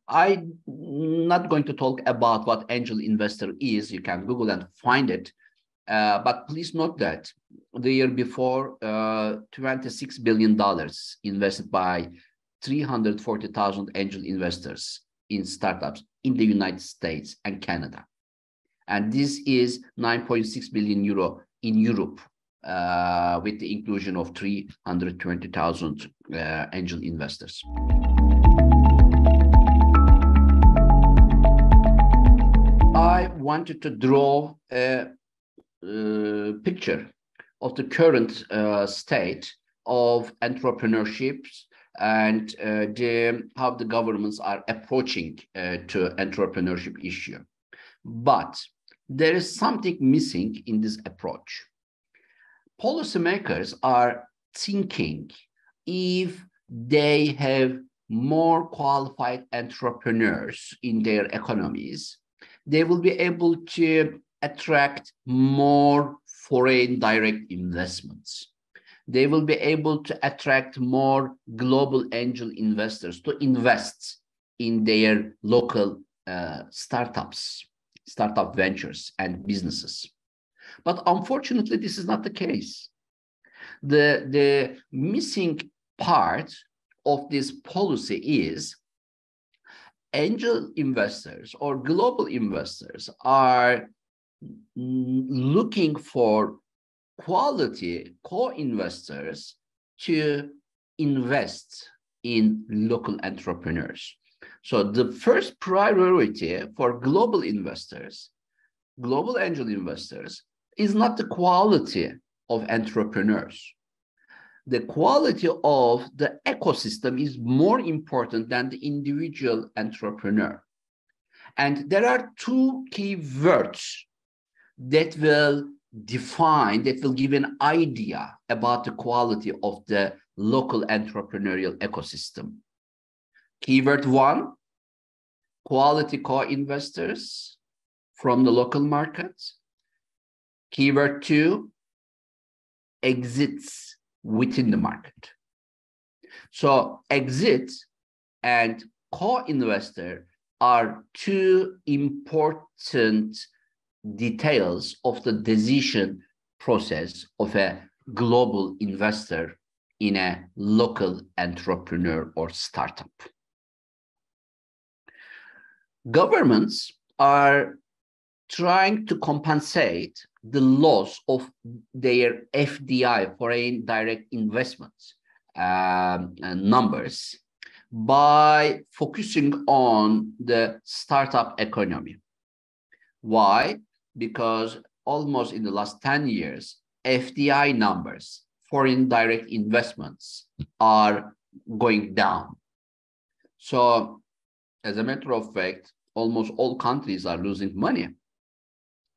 I'm not going to talk about what angel investor is. You can Google and find it. But please note that the year before, $26 billion invested by 340,000 angel investors in startups in the United States and Canada. And this is 9.6 billion euro in Europe, with the inclusion of 320,000 angel investors. I wanted to draw a picture of the current state of entrepreneurship and how the governments are approaching to entrepreneurship issue. But there is something missing in this approach. Policymakers are thinking if they have more qualified entrepreneurs in their economies, they will be able to attract more foreign direct investments. They will be able to attract more global angel investors to invest in their local startups, startup ventures and businesses. But unfortunately, this is not the case. The missing part of this policy is angel investors or global investors are looking for quality co-investors to invest in local entrepreneurs. So the first priority for global investors, global angel investors, is not the quality of entrepreneurs. The quality of the ecosystem is more important than the individual entrepreneur. And there are two key words that will define, that will give an idea about the quality of the local entrepreneurial ecosystem. Keyword one, quality co-investors from the local market. Keyword two, exits within the market. So exit and co-investor are two important details of the decision process of a global investor in a local entrepreneur or startup. Governments are trying to compensate the loss of their FDI, foreign direct investments numbers, by focusing on the startup economy. Why? Because almost in the last 10 years, FDI numbers, foreign direct investments, are going down. So as a matter of fact, almost all countries are losing money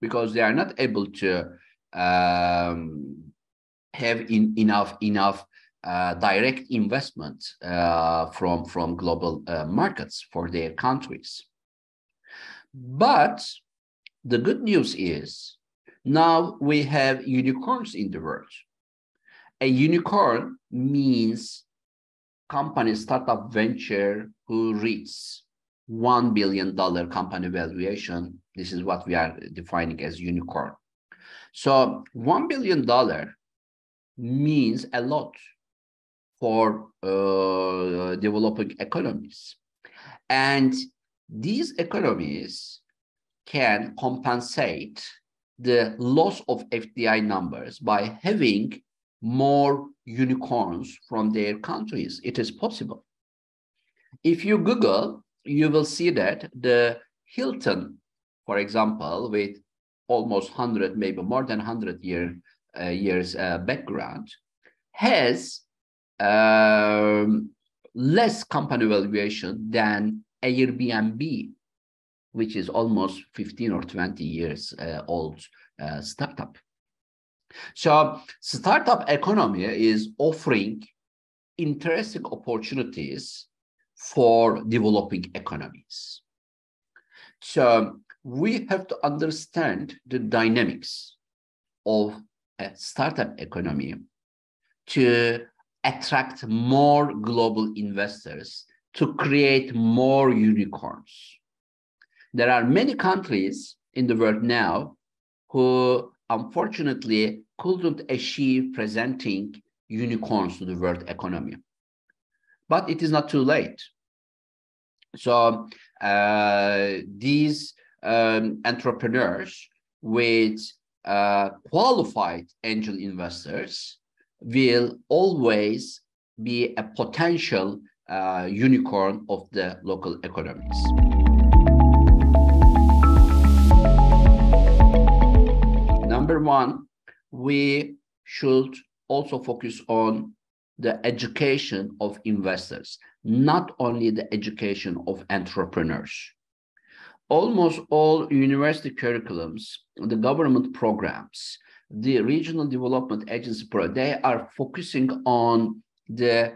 because they are not able to have enough direct investment from global markets for their countries. But the good news is now we have unicorns in the world. A unicorn means company, startup venture who reaches $1 billion company valuation. This is what we are defining as unicorn. So $1 billion means a lot for developing economies. And these economies can compensate the loss of FDI numbers by having more unicorns from their countries. It is possible. If you Google, you will see that the Hilton, for example, with almost 100, maybe more than 100 years background, has less company valuation than Airbnb, which is almost 15 or 20 years old startup. So startup economy is offering interesting opportunities for developing economies. So we have to understand the dynamics of a startup economy to attract more global investors to create more unicorns. There are many countries in the world now who unfortunately couldn't achieve presenting unicorns to the world economy. But it is not too late. So these entrepreneurs with qualified angel investors will always be a potential unicorn of the local economies. Number one, we should also focus on the education of investors, not only the education of entrepreneurs. Almost all university curriculums, the government programs, the regional development agency program, they are focusing on the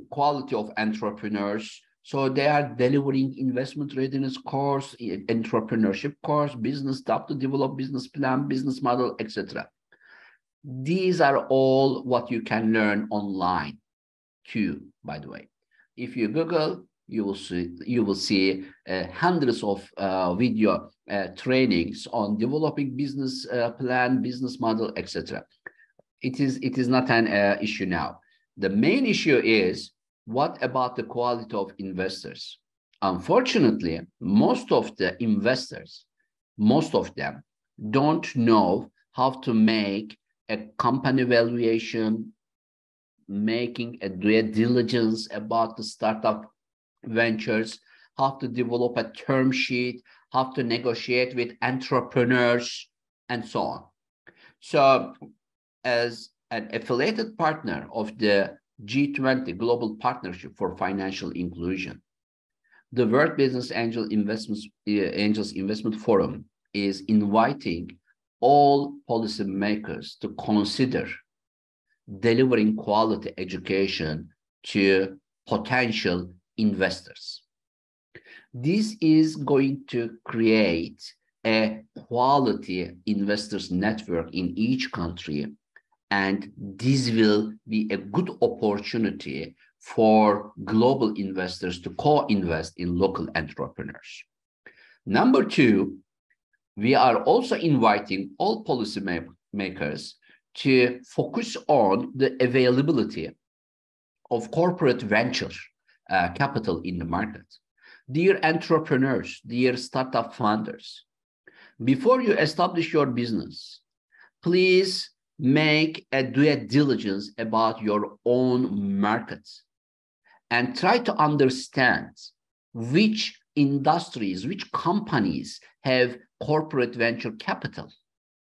quality of entrepreneurs. So they are delivering investment readiness course, entrepreneurship course, business stuff to develop business plan, business model, etc. These are all what you can learn online too, by the way. If you Google, you will see hundreds of video trainings on developing business plan, business model, etc. It is not an issue now. The main issue is, what about the quality of investors? Unfortunately, most of the investors, most of them don't know how to make a company valuation, making a due diligence about the startup ventures, how to develop a term sheet, how to negotiate with entrepreneurs, and so on. So as an affiliated partner of the G20 Global Partnership for Financial Inclusion, the World Business Angels Investment Forum is inviting all policymakers to consider delivering quality education to potential investors. This is going to create a quality investors network in each country, and this will be a good opportunity for global investors to co-invest in local entrepreneurs. Number two, we are also inviting all policymakers to focus on the availability of corporate venture capital in the market. Dear entrepreneurs, dear startup founders, before you establish your business, please make a due diligence about your own market and try to understand which industries, which companies have corporate venture capital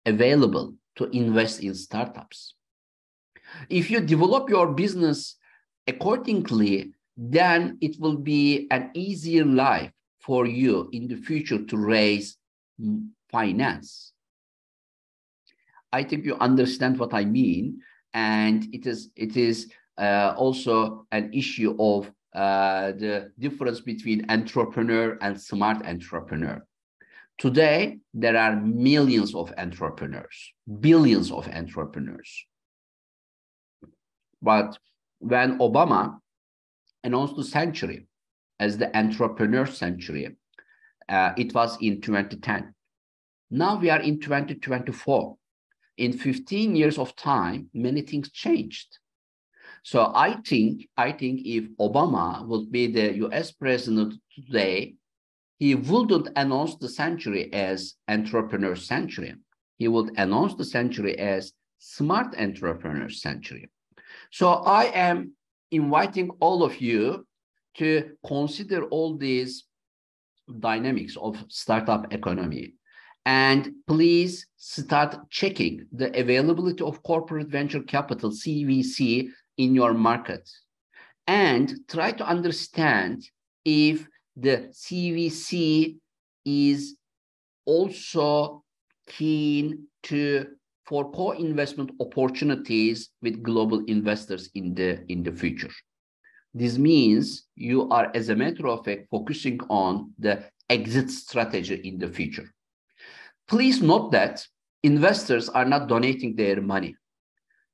available to invest in startups. If you develop your business accordingly, then it will be an easier life for you in the future to raise finance. I think you understand what I mean, and it is also an issue of the difference between entrepreneur and smart entrepreneur. Today, there are millions of entrepreneurs, billions of entrepreneurs. But when Obama announced the century as the entrepreneur century, it was in 2010. Now we are in 2024. In 15 years of time, many things changed. So I think if Obama would be the US president today, he wouldn't announce the century as entrepreneur century. He would announce the century as smart entrepreneur century. So I am inviting all of you to consider all these dynamics of startup economy. And please start checking the availability of corporate venture capital, CVC, in your market. And try to understand if the CVC is also keen for co-investment opportunities with global investors in the future. This means you are, as a matter of fact, focusing on the exit strategy in the future. Please note that investors are not donating their money.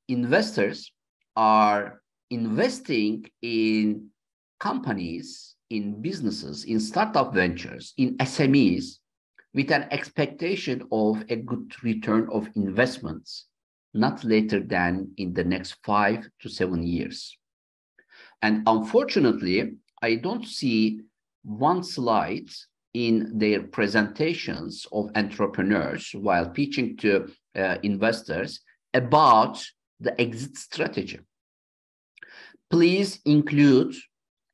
Investors are investing in companies, in businesses, in startup ventures, in SMEs, with an expectation of a good return of investments, not later than in the next 5 to 7 years. And unfortunately, I don't see one slide in their presentations of entrepreneurs while pitching to investors about the exit strategy. Please include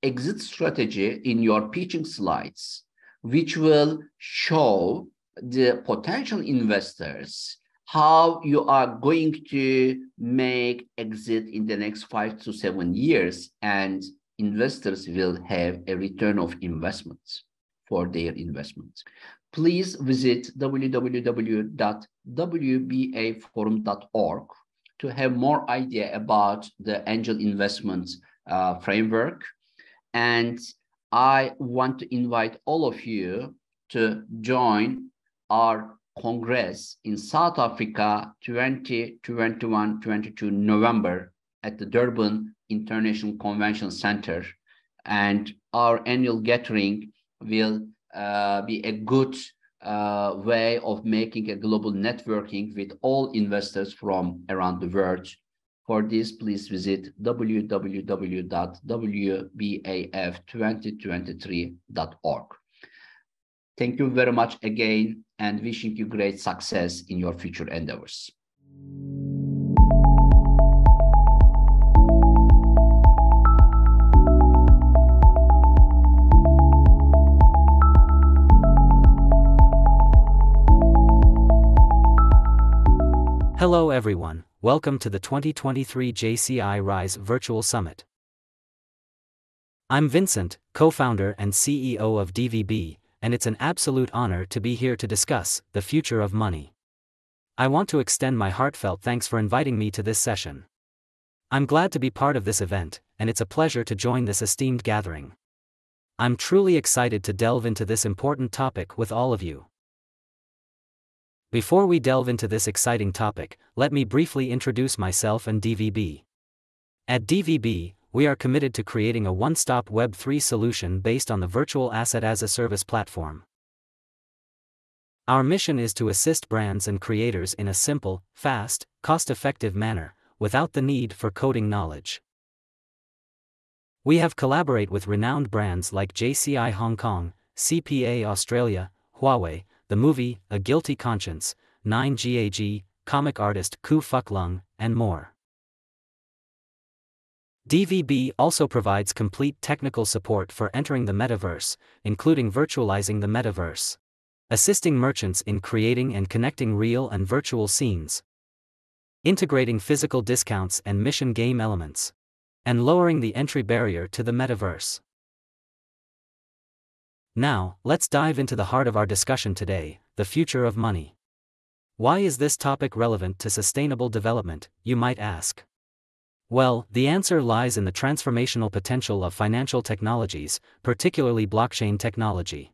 exit strategy in your pitching slides, which will show the potential investors how you are going to make exit in the next 5 to 7 years, and investors will have a return of investments for their investments. Please visit www.wbaforum.org to have more idea about the angel investment framework. And I want to invite all of you to join our Congress in South Africa 2021-22 November at the Durban International Convention Center. And our annual gathering will be a good way of making a global networking with all investors from around the world. For this, please visit www.wbaf2023.org. Thank you very much again, and wishing you great success in your future endeavors. Hello everyone, welcome to the 2023 JCI RISE Virtual Summit. I'm Vincent, co-founder and CEO of DVB, and it's an absolute honor to be here to discuss the future of money. I want to extend my heartfelt thanks for inviting me to this session. I'm glad to be part of this event, and it's a pleasure to join this esteemed gathering. I'm truly excited to delve into this important topic with all of you. Before we delve into this exciting topic, let me briefly introduce myself and DVB. At DVB, we are committed to creating a one-stop Web3 solution based on the Virtual Asset as a Service platform. Our mission is to assist brands and creators in a simple, fast, cost-effective manner, without the need for coding knowledge. We have collaborated with renowned brands like JCI Hong Kong, CPA Australia, Huawei, the movie A Guilty Conscience, 9GAG, comic artist Ku Fuk Lung, and more. DVB also provides complete technical support for entering the metaverse, including virtualizing the metaverse, assisting merchants in creating and connecting real and virtual scenes, integrating physical discounts and mission game elements, and lowering the entry barrier to the metaverse. Now, let's dive into the heart of our discussion today, the future of money. Why is this topic relevant to sustainable development, you might ask? Well, the answer lies in the transformational potential of financial technologies, particularly blockchain technology.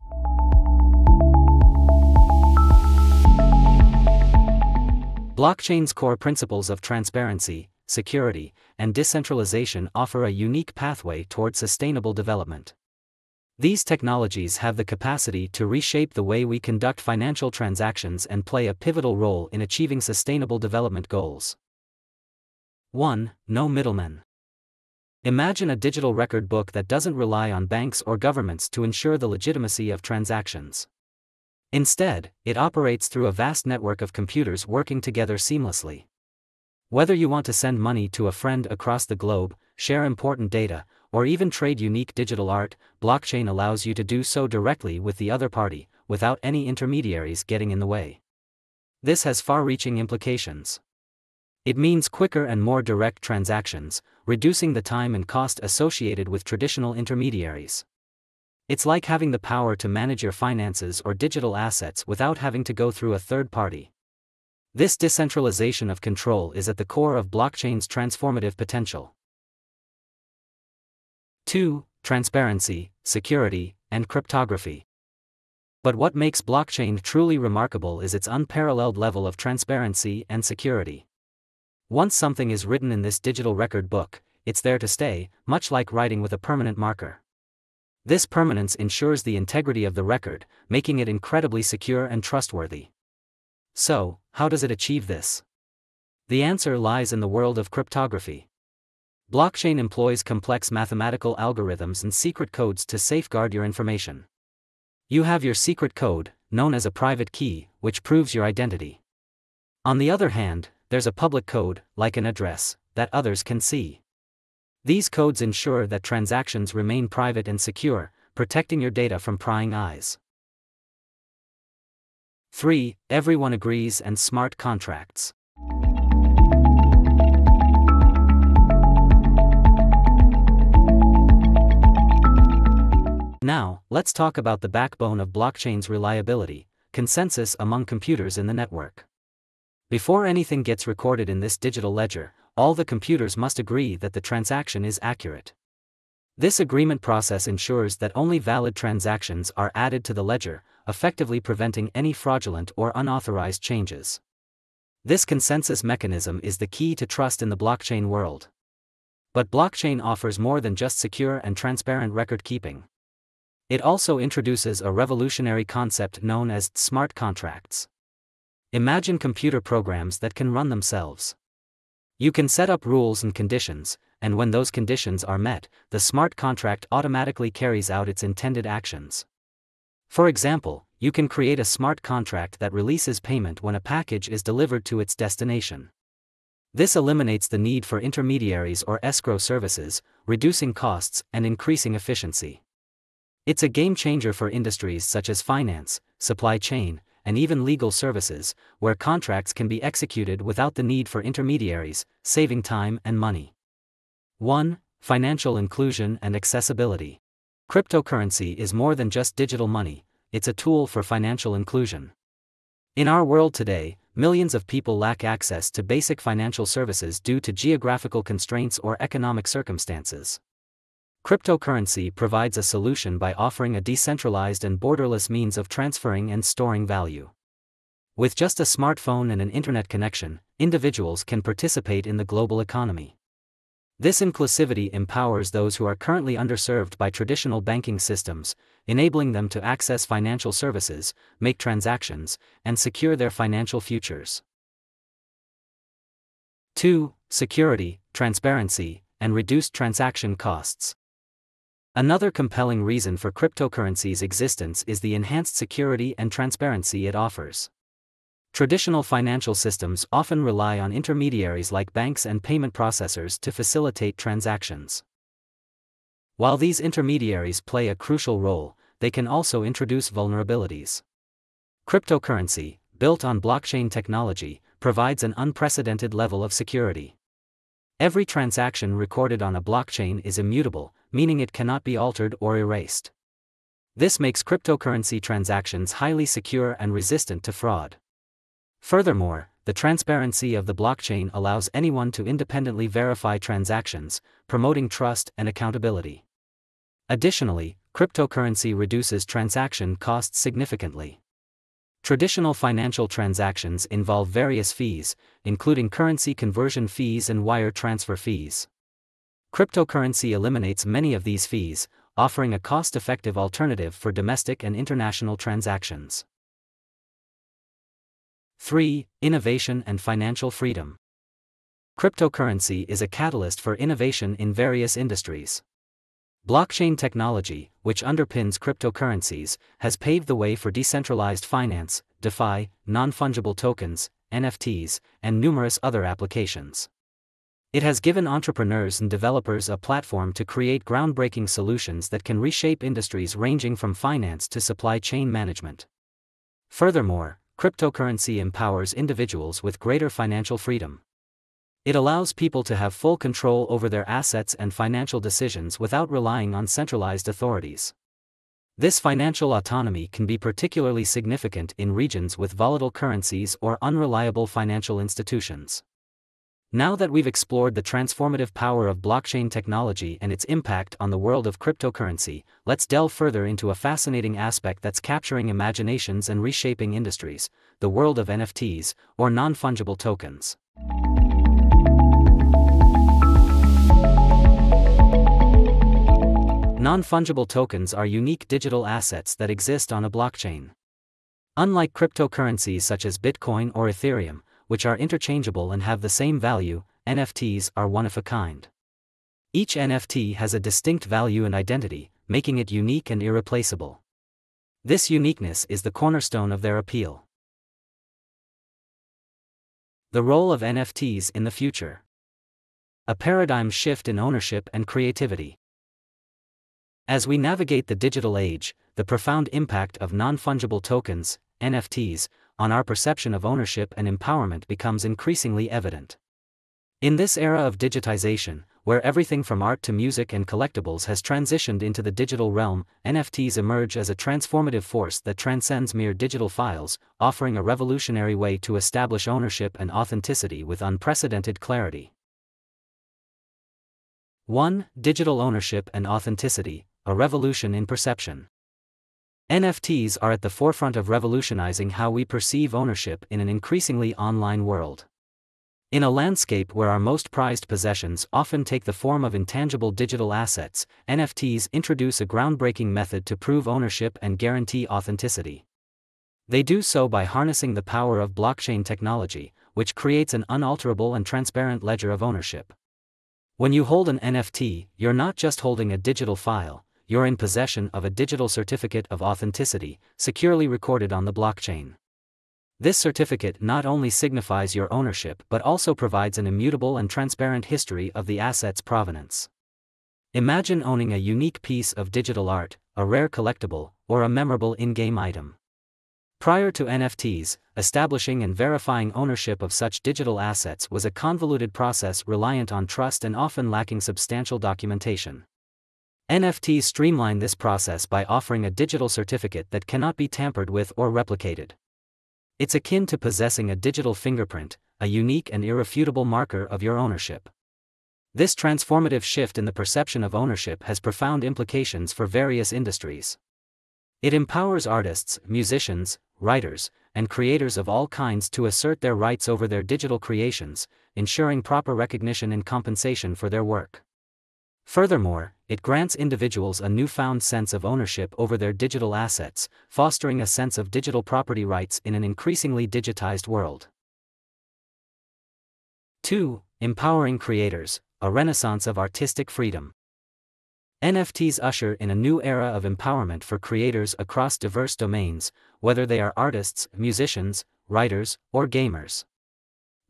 Blockchain's core principles of transparency, security, and decentralization offer a unique pathway toward sustainable development. These technologies have the capacity to reshape the way we conduct financial transactions and play a pivotal role in achieving sustainable development goals. 1. No middlemen. Imagine a digital record book that doesn't rely on banks or governments to ensure the legitimacy of transactions. Instead, it operates through a vast network of computers working together seamlessly. Whether you want to send money to a friend across the globe, share important data, or even trade unique digital art, blockchain allows you to do so directly with the other party, without any intermediaries getting in the way. This has far-reaching implications. It means quicker and more direct transactions, reducing the time and cost associated with traditional intermediaries. It's like having the power to manage your finances or digital assets without having to go through a third party. This decentralization of control is at the core of blockchain's transformative potential. 2. Transparency, security, and cryptography. But what makes blockchain truly remarkable is its unparalleled level of transparency and security. Once something is written in this digital record book, it's there to stay, much like writing with a permanent marker. This permanence ensures the integrity of the record, making it incredibly secure and trustworthy. So, how does it achieve this? The answer lies in the world of cryptography. Blockchain employs complex mathematical algorithms and secret codes to safeguard your information. You have your secret code, known as a private key, which proves your identity. On the other hand, there's a public code, like an address, that others can see. These codes ensure that transactions remain private and secure, protecting your data from prying eyes. 3. Everyone agrees and smart contracts. Now, let's talk about the backbone of blockchain's reliability, consensus among computers in the network. Before anything gets recorded in this digital ledger, all the computers must agree that the transaction is accurate. This agreement process ensures that only valid transactions are added to the ledger, effectively preventing any fraudulent or unauthorized changes. This consensus mechanism is the key to trust in the blockchain world. But blockchain offers more than just secure and transparent record keeping. It also introduces a revolutionary concept known as smart contracts. Imagine computer programs that can run themselves. You can set up rules and conditions, and when those conditions are met, the smart contract automatically carries out its intended actions. For example, you can create a smart contract that releases payment when a package is delivered to its destination. This eliminates the need for intermediaries or escrow services, reducing costs and increasing efficiency. It's a game changer for industries such as finance, supply chain, and even legal services, where contracts can be executed without the need for intermediaries, saving time and money. 1. Financial inclusion and accessibility. Cryptocurrency is more than just digital money, it's a tool for financial inclusion. In our world today, millions of people lack access to basic financial services due to geographical constraints or economic circumstances. Cryptocurrency provides a solution by offering a decentralized and borderless means of transferring and storing value. With just a smartphone and an internet connection, individuals can participate in the global economy. This inclusivity empowers those who are currently underserved by traditional banking systems, enabling them to access financial services, make transactions, and secure their financial futures. 2. Security, transparency, and reduced transaction costs. Another compelling reason for cryptocurrency's existence is the enhanced security and transparency it offers. Traditional financial systems often rely on intermediaries like banks and payment processors to facilitate transactions. While these intermediaries play a crucial role, they can also introduce vulnerabilities. Cryptocurrency, built on blockchain technology, provides an unprecedented level of security. Every transaction recorded on a blockchain is immutable, meaning it cannot be altered or erased. This makes cryptocurrency transactions highly secure and resistant to fraud. Furthermore, the transparency of the blockchain allows anyone to independently verify transactions, promoting trust and accountability. Additionally, cryptocurrency reduces transaction costs significantly. Traditional financial transactions involve various fees, including currency conversion fees and wire transfer fees. Cryptocurrency eliminates many of these fees, offering a cost-effective alternative for domestic and international transactions. 3. Innovation and financial freedom. Cryptocurrency is a catalyst for innovation in various industries. Blockchain technology, which underpins cryptocurrencies, has paved the way for decentralized finance, DeFi, non-fungible tokens, NFTs, and numerous other applications. It has given entrepreneurs and developers a platform to create groundbreaking solutions that can reshape industries ranging from finance to supply chain management. Furthermore, cryptocurrency empowers individuals with greater financial freedom. It allows people to have full control over their assets and financial decisions without relying on centralized authorities. This financial autonomy can be particularly significant in regions with volatile currencies or unreliable financial institutions. Now that we've explored the transformative power of blockchain technology and its impact on the world of cryptocurrency, let's delve further into a fascinating aspect that's capturing imaginations and reshaping industries: the world of NFTs, or non-fungible tokens. Non-fungible tokens are unique digital assets that exist on a blockchain. Unlike cryptocurrencies such as Bitcoin or Ethereum, which are interchangeable and have the same value, NFTs are one of a kind. Each NFT has a distinct value and identity, making it unique and irreplaceable. This uniqueness is the cornerstone of their appeal. The role of NFTs in the future. A paradigm shift in ownership and creativity. As we navigate the digital age, the profound impact of non-fungible tokens, NFTs, on our perception of ownership and empowerment becomes increasingly evident. In this era of digitization, where everything from art to music and collectibles has transitioned into the digital realm, NFTs emerge as a transformative force that transcends mere digital files, offering a revolutionary way to establish ownership and authenticity with unprecedented clarity. 1. Digital ownership and authenticity, a revolution in perception. NFTs are at the forefront of revolutionizing how we perceive ownership in an increasingly online world. In a landscape where our most prized possessions often take the form of intangible digital assets, NFTs introduce a groundbreaking method to prove ownership and guarantee authenticity. They do so by harnessing the power of blockchain technology, which creates an unalterable and transparent ledger of ownership. When you hold an NFT, you're not just holding a digital file, you're in possession of a digital certificate of authenticity, securely recorded on the blockchain. This certificate not only signifies your ownership but also provides an immutable and transparent history of the asset's provenance. Imagine owning a unique piece of digital art, a rare collectible, or a memorable in-game item. Prior to NFTs, establishing and verifying ownership of such digital assets was a convoluted process reliant on trust and often lacking substantial documentation. NFTs streamline this process by offering a digital certificate that cannot be tampered with or replicated. It's akin to possessing a digital fingerprint, a unique and irrefutable marker of your ownership. This transformative shift in the perception of ownership has profound implications for various industries. It empowers artists, musicians, writers, and creators of all kinds to assert their rights over their digital creations, ensuring proper recognition and compensation for their work. Furthermore, it grants individuals a newfound sense of ownership over their digital assets, fostering a sense of digital property rights in an increasingly digitized world. 2. Empowering creators, a renaissance of artistic freedom. NFTs usher in a new era of empowerment for creators across diverse domains, whether they are artists, musicians, writers, or gamers.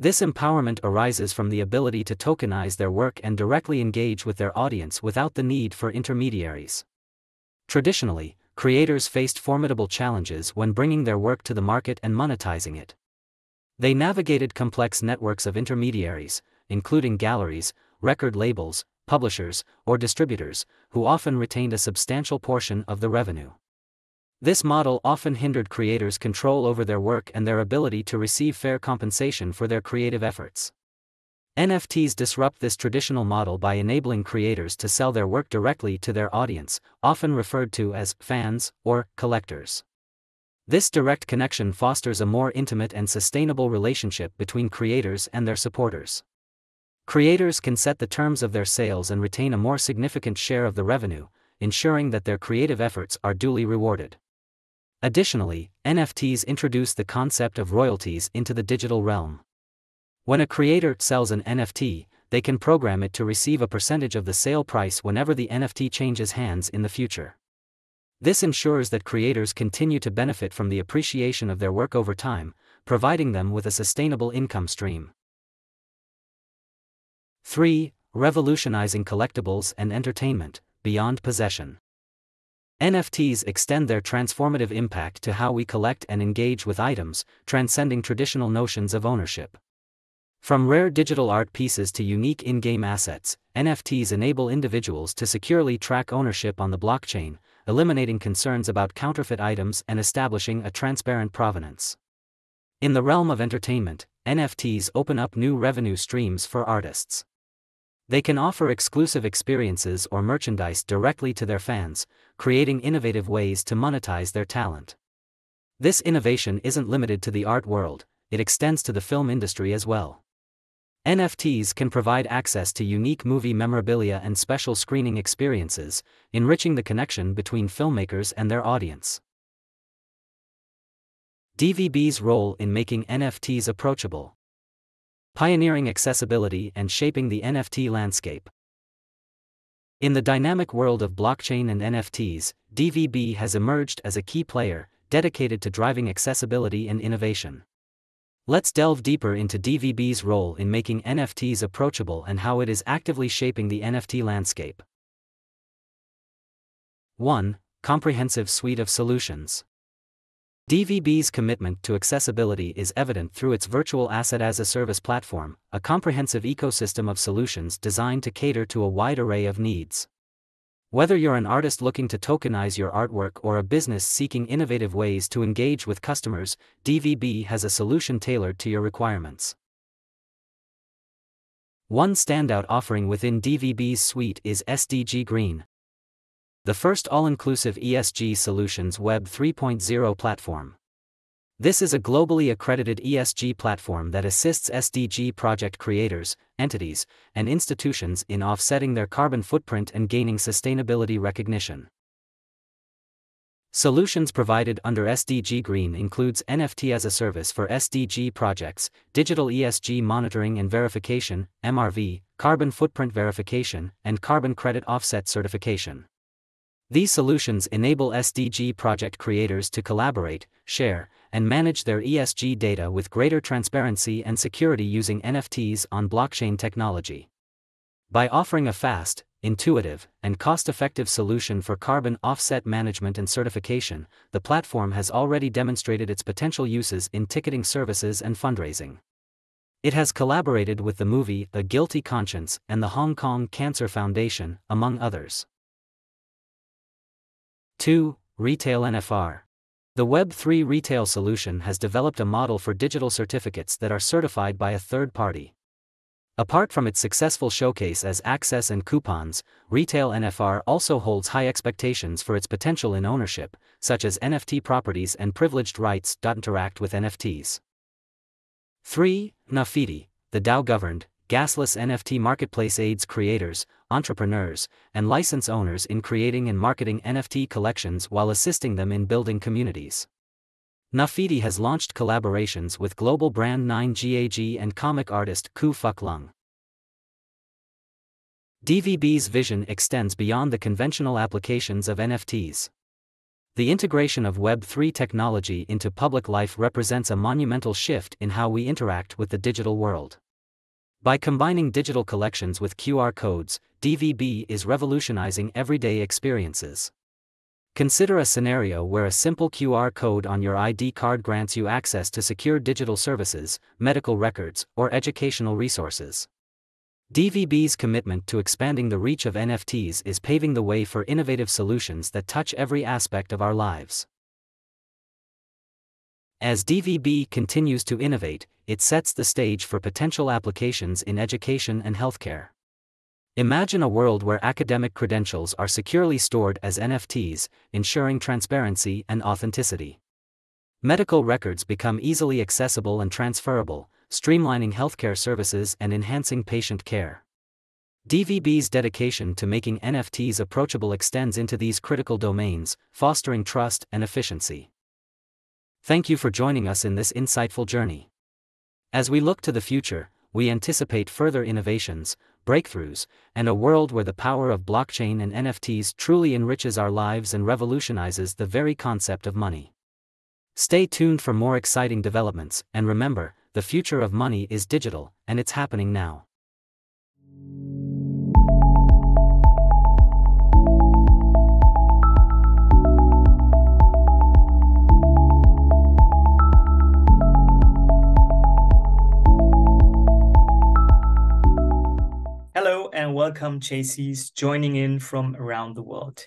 This empowerment arises from the ability to tokenize their work and directly engage with their audience without the need for intermediaries. Traditionally, creators faced formidable challenges when bringing their work to the market and monetizing it. They navigated complex networks of intermediaries, including galleries, record labels, publishers, or distributors, who often retained a substantial portion of the revenue. This model often hindered creators' control over their work and their ability to receive fair compensation for their creative efforts. NFTs disrupt this traditional model by enabling creators to sell their work directly to their audience, often referred to as fans or collectors. This direct connection fosters a more intimate and sustainable relationship between creators and their supporters. Creators can set the terms of their sales and retain a more significant share of the revenue, ensuring that their creative efforts are duly rewarded. Additionally, NFTs introduce the concept of royalties into the digital realm. When a creator sells an NFT, they can program it to receive a percentage of the sale price whenever the NFT changes hands in the future. This ensures that creators continue to benefit from the appreciation of their work over time, providing them with a sustainable income stream. 3. Revolutionizing collectibles and entertainment, beyond possession. NFTs extend their transformative impact to how we collect and engage with items, transcending traditional notions of ownership. From rare digital art pieces to unique in-game assets, NFTs enable individuals to securely track ownership on the blockchain, eliminating concerns about counterfeit items and establishing a transparent provenance. In the realm of entertainment, NFTs open up new revenue streams for artists. They can offer exclusive experiences or merchandise directly to their fans, creating innovative ways to monetize their talent. This innovation isn't limited to the art world, it extends to the film industry as well. NFTs can provide access to unique movie memorabilia and special screening experiences, enriching the connection between filmmakers and their audience. DVB's role in making NFTs approachable. Pioneering accessibility and shaping the NFT landscape. In the dynamic world of blockchain and NFTs, DVB has emerged as a key player, dedicated to driving accessibility and innovation. Let's delve deeper into DVB's role in making NFTs approachable and how it is actively shaping the NFT landscape. 1. Comprehensive suite of solutions. DVB's commitment to accessibility is evident through its virtual asset as a service platform, a comprehensive ecosystem of solutions designed to cater to a wide array of needs. Whether you're an artist looking to tokenize your artwork or a business seeking innovative ways to engage with customers, DVB has a solution tailored to your requirements. One standout offering within DVB's suite is SDG Green, the first all-inclusive ESG solutions Web 3.0 platform. This is a globally accredited ESG platform that assists SDG project creators, entities, and institutions in offsetting their carbon footprint and gaining sustainability recognition. Solutions provided under SDG Green includes NFT as a service for SDG projects, digital ESG monitoring and verification, MRV, carbon footprint verification, and carbon credit offset certification. These solutions enable SDG project creators to collaborate, share, and manage their ESG data with greater transparency and security using NFTs on blockchain technology. By offering a fast, intuitive, and cost-effective solution for carbon offset management and certification, the platform has already demonstrated its potential uses in ticketing services and fundraising. It has collaborated with the movie A Guilty Conscience and the Hong Kong Cancer Foundation, among others. 2. Retail NFR. The Web3 retail solution has developed a model for digital certificates that are certified by a third party. Apart from its successful showcase as access and coupons, Retail NFR also holds high expectations for its potential in ownership, such as NFT properties and privileged rights. Interact with NFTs. 3. Nafiti, the DAO-governed, gasless NFT marketplace aids creators, entrepreneurs, and license owners in creating and marketing NFT collections while assisting them in building communities. Nafiti has launched collaborations with global brand 9GAG and comic artist Ku Fuk Lung. DVB's vision extends beyond the conventional applications of NFTs. The integration of Web3 technology into public life represents a monumental shift in how we interact with the digital world. By combining digital collections with QR codes, DVB is revolutionizing everyday experiences. Consider a scenario where a simple QR code on your ID card grants you access to secure digital services, medical records, or educational resources. DVB's commitment to expanding the reach of NFTs is paving the way for innovative solutions that touch every aspect of our lives. As DVB continues to innovate, it sets the stage for potential applications in education and healthcare. Imagine a world where academic credentials are securely stored as NFTs, ensuring transparency and authenticity. Medical records become easily accessible and transferable, streamlining healthcare services and enhancing patient care. DVB's dedication to making NFTs approachable extends into these critical domains, fostering trust and efficiency. Thank you for joining us in this insightful journey. As we look to the future, we anticipate further innovations, breakthroughs, and a world where the power of blockchain and NFTs truly enriches our lives and revolutionizes the very concept of money. Stay tuned for more exciting developments, and remember, the future of money is digital, and it's happening now. Hello and welcome JCs joining in from around the world.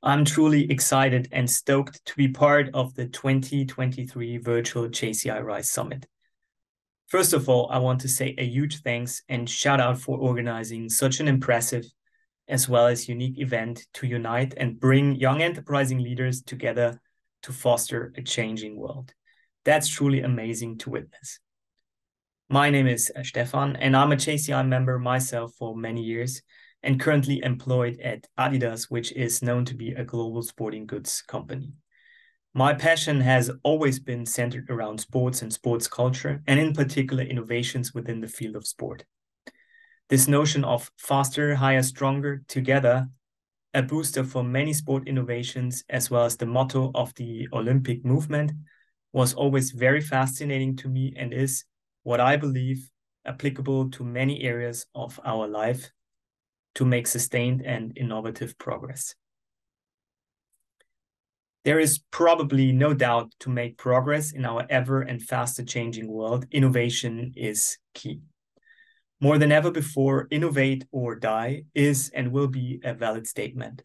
I'm truly excited and stoked to be part of the 2023 virtual JCI RISE Summit. First of all, I want to say a huge thanks and shout out for organizing such an impressive as well as unique event to unite and bring young enterprising leaders together to foster a changing world. That's truly amazing to witness. My name is Stefan, and I'm a JCI member myself for many years and currently employed at Adidas, which is known to be a global sporting goods company. My passion has always been centered around sports and sports culture, and in particular innovations within the field of sport. This notion of faster, higher, stronger, together, a booster for many sport innovations, as well as the motto of the Olympic movement, was always very fascinating to me and is what I believe applicable to many areas of our life to make sustained and innovative progress. There is probably no doubt to make progress in our ever and faster changing world, innovation is key. More than ever before, innovate or die is and will be a valid statement,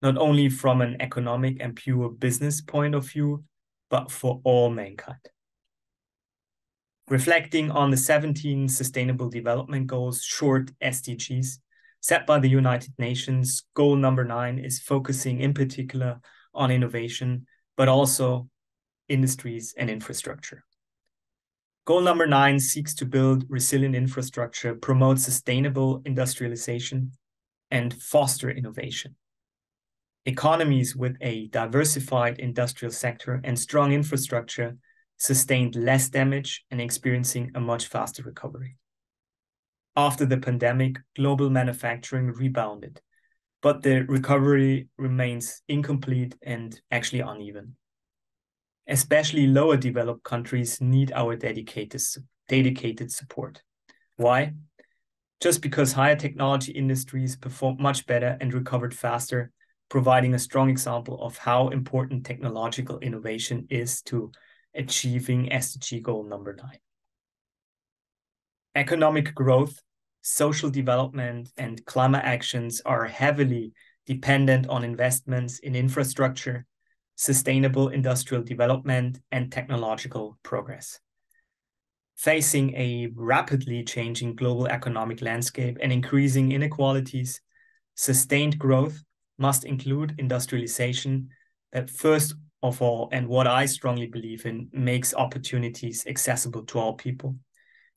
not only from an economic and pure business point of view, but for all mankind. Reflecting on the 17 Sustainable Development Goals, short SDGs, set by the United Nations, goal number 9 is focusing in particular on innovation, but also industries and infrastructure. Goal number 9 seeks to build resilient infrastructure, promote sustainable industrialization, and foster innovation. Economies with a diversified industrial sector and strong infrastructure sustained less damage and experiencing a much faster recovery. After the pandemic, global manufacturing rebounded, but the recovery remains incomplete and actually uneven. Especially lower developed countries need our dedicated support. Why? Just because higher technology industries performed much better and recovered faster, providing a strong example of how important technological innovation is to achieving SDG goal number 9. Economic growth, social development, and climate actions are heavily dependent on investments in infrastructure, sustainable industrial development, and technological progress. Facing a rapidly changing global economic landscape and increasing inequalities, sustained growth must include industrialization that first of all, and what I strongly believe in, makes opportunities accessible to all people.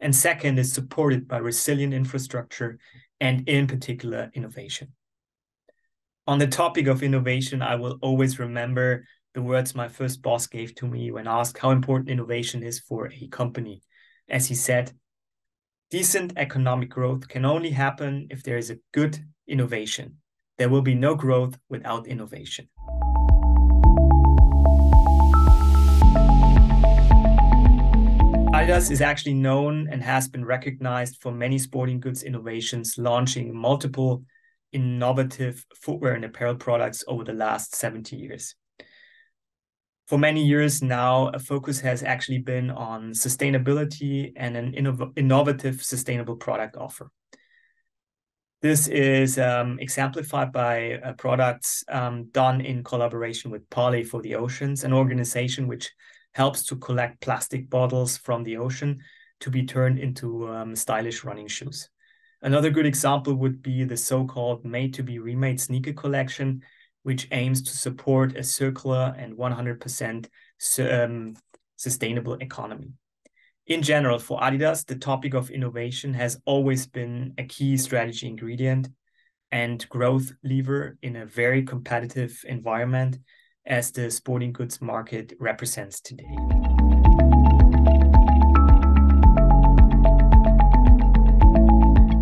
And second, is supported by resilient infrastructure and in particular innovation. On the topic of innovation, I will always remember the words my first boss gave to me when asked how important innovation is for a company. As he said, decent economic growth can only happen if there is a good innovation. There will be no growth without innovation. Adidas is actually known and has been recognized for many sporting goods innovations, launching multiple innovative footwear and apparel products over the last 70 years. For many years now, a focus has actually been on sustainability and an innovative sustainable product offer. This is exemplified by products done in collaboration with Parley for the Oceans, an organization which helps to collect plastic bottles from the ocean to be turned into stylish running shoes. Another good example would be the so-called Made to be Remade sneaker collection, which aims to support a circular and 100% sustainable economy. In general, for Adidas, the topic of innovation has always been a key strategy ingredient and growth lever in a very competitive environment as the sporting goods market represents today.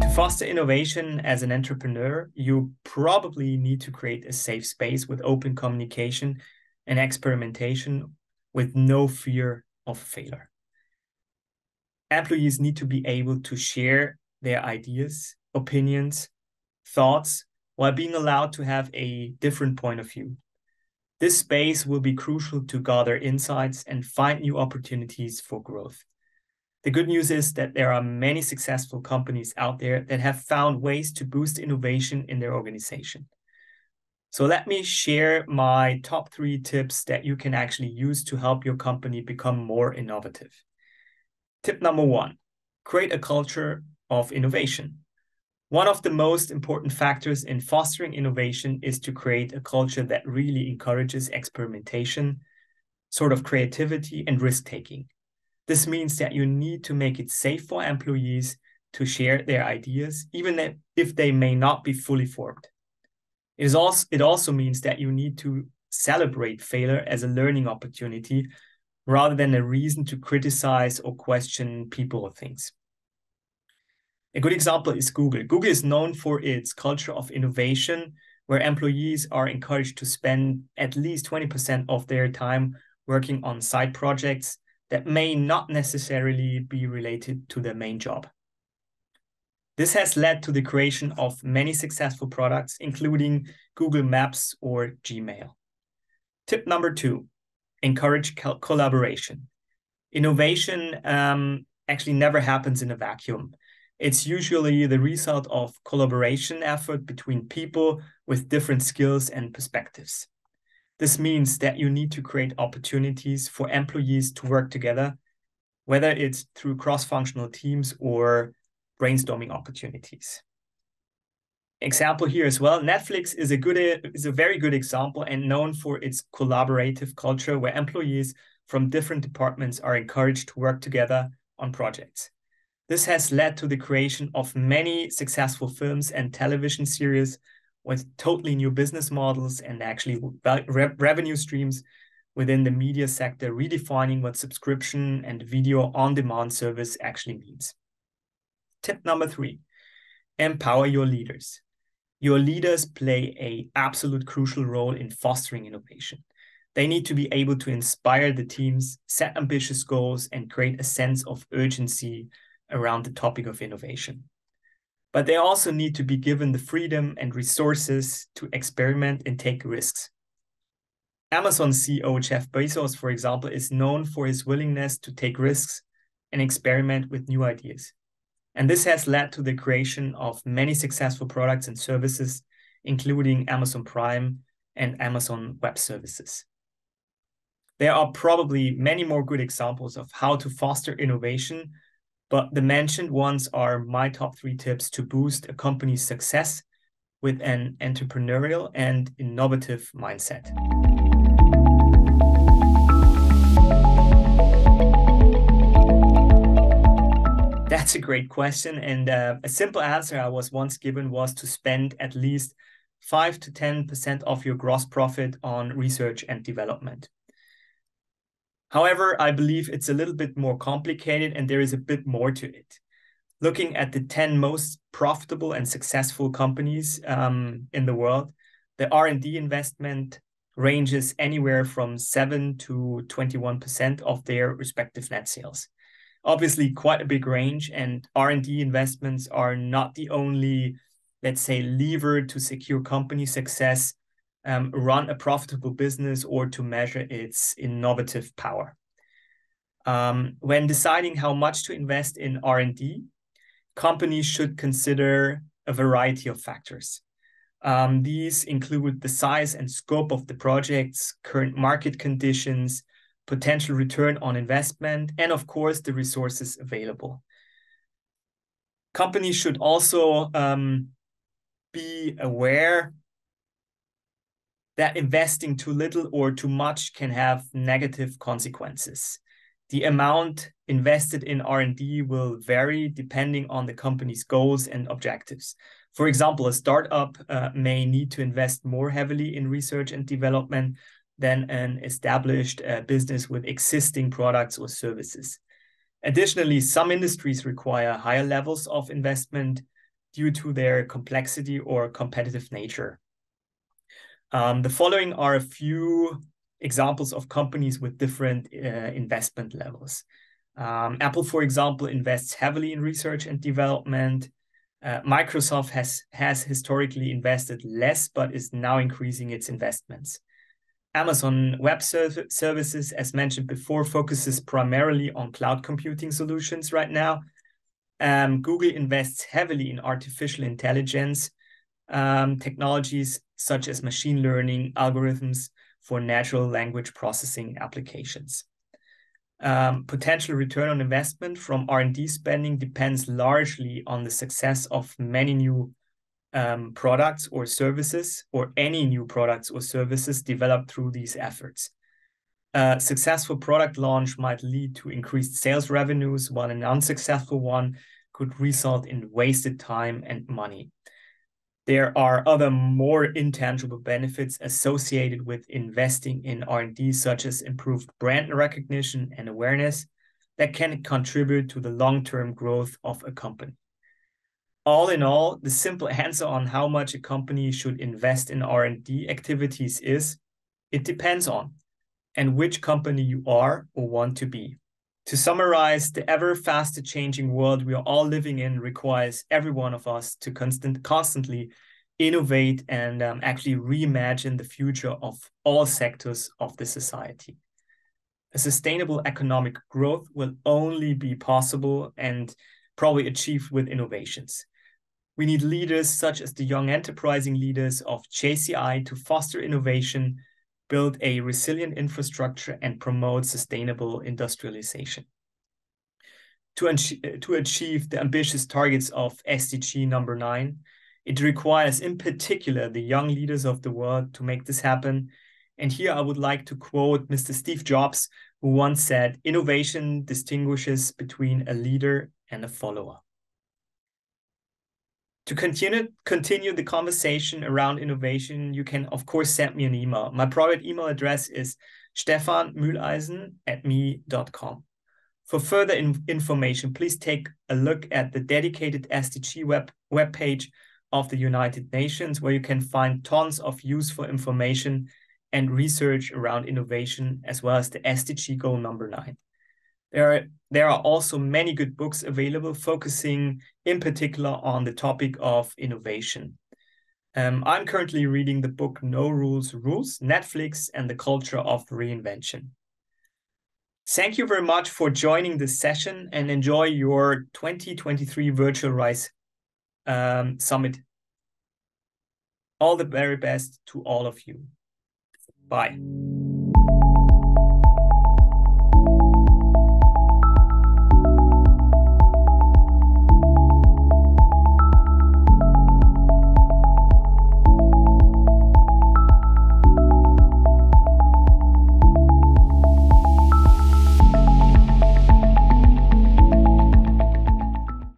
To foster innovation as an entrepreneur, you probably need to create a safe space with open communication and experimentation with no fear of failure. Employees need to be able to share their ideas, opinions, thoughts, while being allowed to have a different point of view. This space will be crucial to gather insights and find new opportunities for growth. The good news is that there are many successful companies out there that have found ways to boost innovation in their organization. So let me share my top 3 tips that you can actually use to help your company become more innovative. Tip number 1, create a culture of innovation. One of the most important factors in fostering innovation is to create a culture that really encourages experimentation, sort of creativity and risk-taking. This means that you need to make it safe for employees to share their ideas, even if they may not be fully formed. It also means that you need to celebrate failure as a learning opportunity rather than a reason to criticize or question people or things. A good example is Google. Google is known for its culture of innovation, where employees are encouraged to spend at least 20% of their time working on side projects that may not necessarily be related to their main job. This has led to the creation of many successful products, including Google Maps or Gmail. Tip number 2, encourage collaboration. Innovation actually never happens in a vacuum. It's usually the result of collaboration effort between people with different skills and perspectives. This means that you need to create opportunities for employees to work together, whether it's through cross-functional teams or brainstorming opportunities. Example here as well, Netflix is a very good example and known for its collaborative culture where employees from different departments are encouraged to work together on projects. This has led to the creation of many successful films and television series with totally new business models and actually revenue streams within the media sector, redefining what subscription and video on-demand service actually means. Tip number 3, empower your leaders. Your leaders play an absolute crucial role in fostering innovation. They need to be able to inspire the teams, set ambitious goals, and create a sense of urgency around the topic of innovation. But they also need to be given the freedom and resources to experiment and take risks. Amazon CEO Jeff Bezos, for example, is known for his willingness to take risks and experiment with new ideas. And this has led to the creation of many successful products and services, including Amazon Prime and Amazon Web Services. There are probably many more good examples of how to foster innovation, but the mentioned ones are my top 3 tips to boost a company's success with an entrepreneurial and innovative mindset. That's a great question. And a simple answer I was once given was to spend at least 5 to 10% of your gross profit on research and development. However, I believe it's a little bit more complicated and there is a bit more to it. Looking at the 10 most profitable and successful companies in the world, the R&D investment ranges anywhere from 7 to 21% of their respective net sales. Obviously, quite a big range, and R&D investments are not the only, let's say, lever to secure company success, run a profitable business, or to measure its innovative power. When deciding how much to invest in R&D, companies should consider a variety of factors. These include the size and scope of the projects, current market conditions, potential return on investment, and of course, the resources available. Companies should also be aware that investing too little or too much can have negative consequences. The amount invested in R&D will vary depending on the company's goals and objectives. For example, a startup may need to invest more heavily in research and development than an established business with existing products or services. Additionally, some industries require higher levels of investment due to their complexity or competitive nature. The following are a few examples of companies with different investment levels. Apple, for example, invests heavily in research and development. Microsoft has historically invested less, but is now increasing its investments. Amazon Web Services, as mentioned before, focuses primarily on cloud computing solutions right now. Google invests heavily in artificial intelligence technologies such as machine learning algorithms for natural language processing applications. Potential return on investment from R&D spending depends largely on the success of many new products or services, or any new products or services developed through these efforts. A successful product launch might lead to increased sales revenues, while an unsuccessful one could result in wasted time and money. There are other more intangible benefits associated with investing in R&D, such as improved brand recognition and awareness that can contribute to the long-term growth of a company. All in all, the simple answer on how much a company should invest in R&D activities is, it depends on, and which company you are or want to be. To summarize, the ever faster changing world we are all living in requires every one of us to constantly innovate and actually reimagine the future of all sectors of the society. A sustainable economic growth will only be possible and probably achieved with innovations. We need leaders such as the young enterprising leaders of JCI to foster innovation, build a resilient infrastructure, and promote sustainable industrialization. To achieve the ambitious targets of SDG number 9, it requires in particular the young leaders of the world to make this happen. And here I would like to quote Mr. Steve Jobs, who once said, "Innovation distinguishes between a leader and a follower." To continue the conversation around innovation, you can, of course, send me an email. My private email address is stefanmuehleisen@me.com. For further information, please take a look at the dedicated SDG webpage of the United Nations, where you can find tons of useful information and research around innovation, as well as the SDG goal number 9. There are also many good books available focusing in particular on the topic of innovation. I'm currently reading the book No Rules, Rules, Netflix and the Culture of Reinvention. Thank you very much for joining this session and enjoy your 2023 Virtual RISE Summit. All the very best to all of you. Bye.